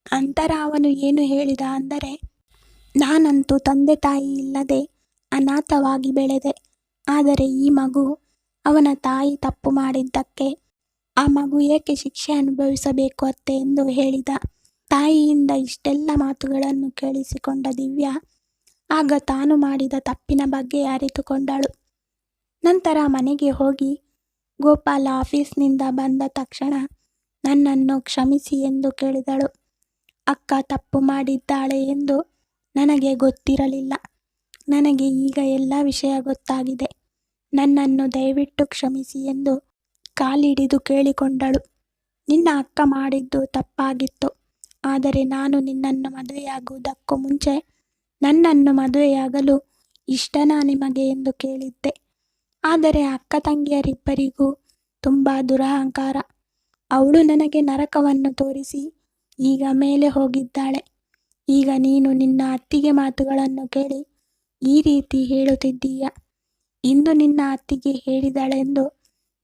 ನಂತರ ಅವನು ಏನು ಹೇಳಿದ ಅಂದರೆ, ನಾನಂತೂ ತಂದೆ ತಾಯಿ ಇಲ್ಲದೆ ಅನಾಥವಾಗಿ ಬೆಳೆದೆ. ಆದರೆ ಈ ಮಗು, ಅವನ ತಾಯಿ ತಪ್ಪು ಮಾಡಿದ್ದಕ್ಕೆ ಆ ಮಗು ಏಕೆ ಶಿಕ್ಷೆ ಅನುಭವಿಸಬೇಕು ಅತ್ತೆ ಎಂದು ಹೇಳಿದ. ತಾಯಿಯಿಂದ ಇಷ್ಟೆಲ್ಲ ಮಾತುಗಳನ್ನು ಕೇಳಿಸಿಕೊಂಡ ದಿವ್ಯಾ ಆಗ ತಾನು ಮಾಡಿದ ತಪ್ಪಿನ ಬಗ್ಗೆ ಅರಿತುಕೊಂಡಳು. ನಂತರ ಮನೆಗೆ ಹೋಗಿ ಗೋಪಾಲ ಆಫೀಸ್ನಿಂದ ಬಂದ ತಕ್ಷಣ ನನ್ನನ್ನು ಕ್ಷಮಿಸಿ ಎಂದು ಕೇಳಿದಳು. ಅಕ್ಕ ತಪ್ಪು ಮಾಡಿದ್ದಾಳೆ ಎಂದು ನನಗೆ ಗೊತ್ತಿರಲಿಲ್ಲ. ನನಗೆ ಈಗ ಎಲ್ಲ ವಿಷಯ ಗೊತ್ತಾಗಿದೆ. ನನ್ನನ್ನು ದಯವಿಟ್ಟು ಕ್ಷಮಿಸಿ ಎಂದು ಕಾಲಿಡಿದು ಕೇಳಿಕೊಂಡಳು. ನಿನ್ನ ಅಕ್ಕ ಮಾಡಿದ್ದು ತಪ್ಪಾಗಿತ್ತು. ಆದರೆ ನಾನು ನಿನ್ನನ್ನು ಮದುವೆಯಾಗುವುದಕ್ಕೂ ಮುಂಚೆ ನನ್ನನ್ನು ಮದುವೆಯಾಗಲು ಇಷ್ಟನಾ ನಿಮಗೆ ಎಂದು ಕೇಳಿದ್ದೆ. ಆದರೆ ಅಕ್ಕ ತಂಗಿಯರಿಬ್ಬರಿಗೂ ತುಂಬ ದುರಹಂಕಾರ. ಅವಳು ನನಗೆ ನರಕವನ್ನು ತೋರಿಸಿ ಈಗ ಮೇಲೆ ಹೋಗಿದ್ದಾಳೆ. ಈಗ ನೀನು ನಿನ್ನ ಅತ್ತಿಗೆ ಮಾತುಗಳನ್ನು ಕೇಳಿ ಈ ರೀತಿ ಹೇಳುತ್ತಿದ್ದೀಯ. ಇಂದು ನಿನ್ನ ಅತ್ತಿಗೆ ಹೇಳಿದಳೆಂದು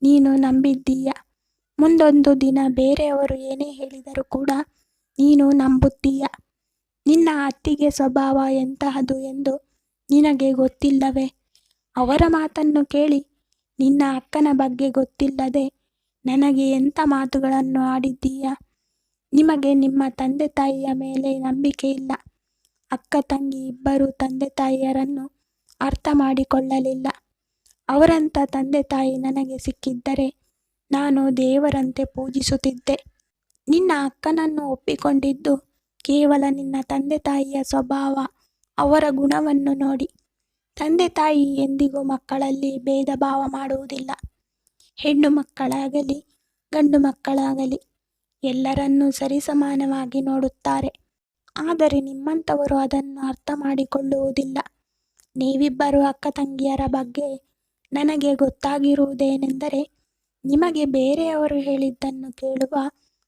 ನೀನು ನಂಬಿದ್ದೀಯ. ಮುಂದೊಂದು ದಿನ ಬೇರೆಯವರು ಏನೇ ಹೇಳಿದರೂ ಕೂಡ ನೀನು ನಂಬುತ್ತೀಯ. ನಿನ್ನ ಅತ್ತಿಗೆ ಸ್ವಭಾವ ಎಂತಹದು ಎಂದು ನಿನಗೆ ಗೊತ್ತಿಲ್ಲವೇ? ಅವರ ಮಾತನ್ನು ಕೇಳಿ ನಿನ್ನ ಅಕ್ಕನ ಬಗ್ಗೆ ಗೊತ್ತಿಲ್ಲದೆ ನನಗೆ ಎಂಥ ಮಾತುಗಳನ್ನು ಆಡಿದ್ದೀಯ. ನಿಮಗೆ ನಿಮ್ಮ ತಂದೆ ತಾಯಿಯ ಮೇಲೆ ನಂಬಿಕೆ ಇಲ್ಲ. ಅಕ್ಕ ತಂಗಿ ಇಬ್ಬರು ತಂದೆ ತಾಯಿಯರನ್ನು ಅರ್ಥ ಮಾಡಿಕೊಳ್ಳಲಿಲ್ಲ. ಅವರಂಥ ತಂದೆ ತಾಯಿ ನನಗೆ ಸಿಕ್ಕಿದ್ದರೆ ನಾನು ದೇವರಂತೆ ಪೂಜಿಸುತ್ತಿದ್ದೆ. ನಿನ್ನ ಅಕ್ಕನನ್ನು ಒಪ್ಪಿಕೊಂಡಿದ್ದು ಕೇವಲ ನಿನ್ನ ತಂದೆ ತಾಯಿಯ ಸ್ವಭಾವ, ಅವರ ಗುಣವನ್ನು ನೋಡಿ. ತಂದೆ ತಾಯಿ ಎಂದಿಗೂ ಮಕ್ಕಳಲ್ಲಿ ಭೇದ ಭಾವ ಮಾಡುವುದಿಲ್ಲ. ಹೆಣ್ಣು ಮಕ್ಕಳಾಗಲಿ ಗಂಡು ಮಕ್ಕಳಾಗಲಿ ಎಲ್ಲರನ್ನೂ ಸರಿಸಮಾನವಾಗಿ ನೋಡುತ್ತಾರೆ. ಆದರೆ ನಿಮ್ಮಂಥವರು ಅದನ್ನು ಅರ್ಥ ಮಾಡಿಕೊಳ್ಳುವುದಿಲ್ಲ. ನೀವಿಬ್ಬರು ಅಕ್ಕ ತಂಗಿಯರ ಬಗ್ಗೆ ನನಗೆ ಗೊತ್ತಾಗಿರುವುದೇನೆಂದರೆ ನಿಮಗೆ ಬೇರೆಯವರು ಹೇಳಿದ್ದನ್ನು ಕೇಳುವ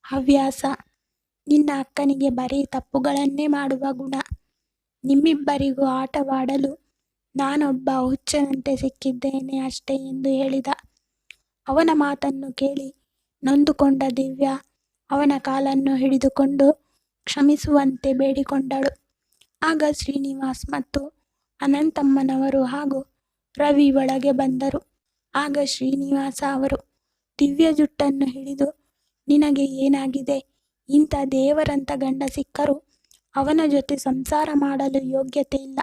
ಹವ್ಯಾಸ. ನಿನ್ನ ಅಕ್ಕನಿಗೆ ಬರೀ ತಪ್ಪುಗಳನ್ನೇ ಮಾಡುವ ಗುಣ. ನಿಮ್ಮಿಬ್ಬರಿಗೂ ಆಟವಾಡಲು ನಾನೊಬ್ಬ ಹುಚ್ಚನಂತೆ ಸಿಕ್ಕಿದ್ದೇನೆ ಅಷ್ಟೇ ಎಂದು ಹೇಳಿದ. ಅವನ ಮಾತನ್ನು ಕೇಳಿ ನೊಂದುಕೊಂಡ ದಿವ್ಯಾ ಅವನ ಕಾಲನ್ನು ಹಿಡಿದುಕೊಂಡು ಕ್ಷಮಿಸುವಂತೆ ಬೇಡಿಕೊಂಡಳು. ಆಗ ಶ್ರೀನಿವಾಸ್ ಮತ್ತು ಅನಂತಮ್ಮನವರು ಹಾಗೂ ರವಿ ಒಳಗೆ ಬಂದರು. ಆಗ ಶ್ರೀನಿವಾಸ ಅವರು ದಿವ್ಯ ಜುಟ್ಟನ್ನು ಹಿಡಿದು, ನಿನಗೆ ಏನಾಗಿದೆ? ಇಂಥ ದೇವರಂತ ಗಂಡ ಸಿಕ್ಕರೂ ಅವನ ಜೊತೆ ಸಂಸಾರ ಮಾಡಲು ಯೋಗ್ಯತೆ ಇಲ್ಲ.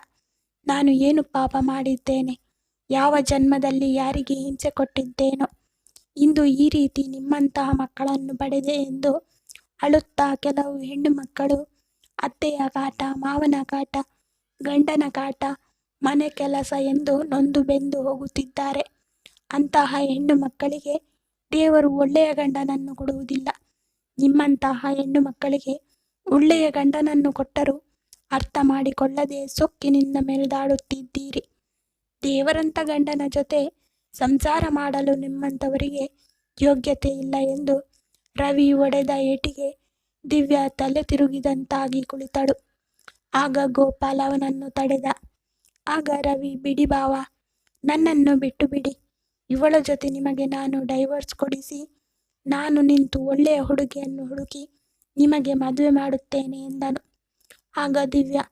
ನಾನು ಏನು ಪಾಪ ಮಾಡಿದ್ದೇನೆ? ಯಾವ ಜನ್ಮದಲ್ಲಿ ಯಾರಿಗೆ ಹಿಂಸೆ ಕೊಟ್ಟಿದ್ದೇನೋ ಇಂದು ಈ ರೀತಿ ನಿಮ್ಮಂತಹ ಮಕ್ಕಳನ್ನು ಪಡೆದೆ ಎಂದು ಅಳುತ್ತಾ ಕೆಲವು ಹೆಣ್ಣು ಮಕ್ಕಳು ಅತ್ತೆಯ ಕಾಟ, ಮಾವನ ಕಾಟ, ಗಂಡನ ಕಾಟ, ಮನೆ ಕೆಲಸ ಎಂದು ನೊಂದು ಬೆಂದು ಹೋಗುತ್ತಿದ್ದಾರೆ. ಅಂತಹ ಹೆಣ್ಣು ಮಕ್ಕಳಿಗೆ ದೇವರು ಒಳ್ಳೆಯ ಗಂಡನನ್ನು ಕೊಡುವುದಿಲ್ಲ. ನಿಮ್ಮಂತಹ ಹೆಣ್ಣು ಮಕ್ಕಳಿಗೆ ಒಳ್ಳೆಯ ಗಂಡನನ್ನು ಕೊಟ್ಟರೂ ಅರ್ಥ ಮಾಡಿಕೊಳ್ಳದೆ ಸೊಕ್ಕಿನಿಂದ ಮೆರೆದಾಡುತ್ತಿದ್ದೀರಿ. ದೇವರಂತ ಗಂಡನ ಜೊತೆ ಸಂಸಾರ ಮಾಡಲು ನಿಮ್ಮಂಥವರಿಗೆ ಯೋಗ್ಯತೆ ಇಲ್ಲ ಎಂದು ರವಿ ಹೊಡೆದ ಏಟಿಗೆ ದಿವ್ಯಾ ತಲೆ ತಿರುಗಿದಂತಾಗಿ ಕುಳಿತಳು. ಆಗ ಗೋಪಾಲ್ ಅವನನ್ನು ತಡೆದ. ಆಗ ರವಿ, ಬಿಡಿ ಬಾವ, ನನ್ನನ್ನು ಬಿಟ್ಟು ಬಿಡಿ. ಇವಳ ಜೊತೆ ನಿಮಗೆ ನಾನು ಡೈವರ್ಸ್ ಕೊಡಿಸಿ ನಾನು ನಿಂತು ಒಳ್ಳೆಯ ಹುಡುಗಿಯನ್ನು ಹುಡುಕಿ ನಿಮಗೆ ಮದುವೆ ಮಾಡುತ್ತೇನೆ ಎಂದನು. ಆಗ ದಿವ್ಯಾ,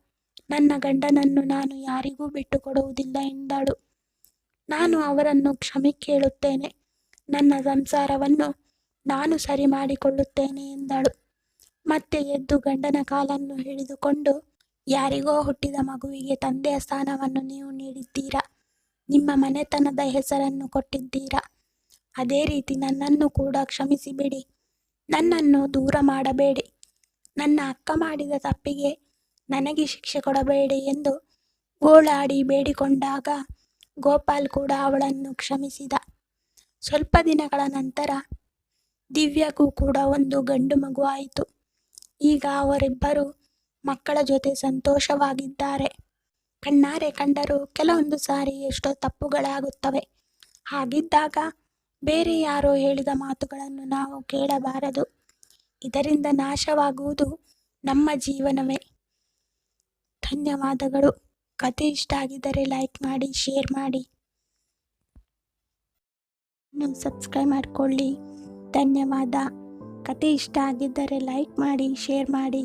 ನನ್ನ ಗಂಡನನ್ನು ನಾನು ಯಾರಿಗೂ ಬಿಟ್ಟು ಕೊಡುವುದಿಲ್ಲ ಎಂದಳು. ನಾನು ಅವರನ್ನು ಕ್ಷಮೆ ಕೇಳುತ್ತೇನೆ. ನನ್ನ ಸಂಸಾರವನ್ನು ನಾನು ಸರಿ ಮಾಡಿಕೊಳ್ಳುತ್ತೇನೆ ಎಂದಳು. ಮತ್ತೆ ಎದ್ದು ಗಂಡನ ಕಾಲನ್ನು ಹಿಡಿದುಕೊಂಡು, ಯಾರಿಗೋ ಹುಟ್ಟಿದ ಮಗುವಿಗೆ ತಂದೆಯ ಸ್ಥಾನವನ್ನು ನೀವು ನೀಡಿದ್ದೀರಾ. ನಿಮ್ಮ ಮನೆತನದ ಹೆಸರನ್ನು ಕೊಟ್ಟಿದ್ದೀರಾ. ಅದೇ ರೀತಿ ನನ್ನನ್ನು ಕೂಡ ಕ್ಷಮಿಸಿಬಿಡಿ. ನನ್ನನ್ನು ದೂರ ಮಾಡಬೇಡಿ. ನನ್ನ ಅಕ್ಕ ಮಾಡಿದ ತಪ್ಪಿಗೆ ನನಗೆ ಶಿಕ್ಷೆ ಕೊಡಬೇಡಿ ಎಂದು ಗೋಳಾಡಿ ಬೇಡಿಕೊಂಡಾಗ ಗೋಪಾಲ್ ಕೂಡ ಅವಳನ್ನು ಕ್ಷಮಿಸಿದ. ಸ್ವಲ್ಪ ದಿನಗಳ ನಂತರ ದಿವ್ಯಾಗೂ ಕೂಡ ಒಂದು ಗಂಡು ಮಗು ಆಯಿತು. ಈಗ ಅವರಿಬ್ಬರು ಮಕ್ಕಳ ಜೊತೆ ಸಂತೋಷವಾಗಿದ್ದಾರೆ. ಕಣ್ಣಾರೆ ಕಂಡರೂ ಕೆಲವೊಂದು ಸಾರಿ ಎಷ್ಟೋ ತಪ್ಪುಗಳಾಗುತ್ತವೆ. ಹಾಗಿದ್ದಾಗ ಬೇರೆ ಯಾರೋ ಹೇಳಿದ ಮಾತುಗಳನ್ನು ನಾವು ಕೇಳಬಾರದು. ಇದರಿಂದ ನಾಶವಾಗುವುದು ನಮ್ಮ ಜೀವನವೇ. ಧನ್ಯವಾದಗಳು. ಕತೆ ಇಷ್ಟ ಆಗಿದ್ದರೆ ಲೈಕ್ ಮಾಡಿ, ಶೇರ್ ಮಾಡಿ, ಸಬ್ಸ್ಕ್ರೈಬ್ ಮಾಡಿಕೊಳ್ಳಿ. ಧನ್ಯವಾದ. ಕತೆ ಇಷ್ಟ ಆಗಿದ್ದರೆ ಲೈಕ್ ಮಾಡಿ, ಶೇರ್ ಮಾಡಿ.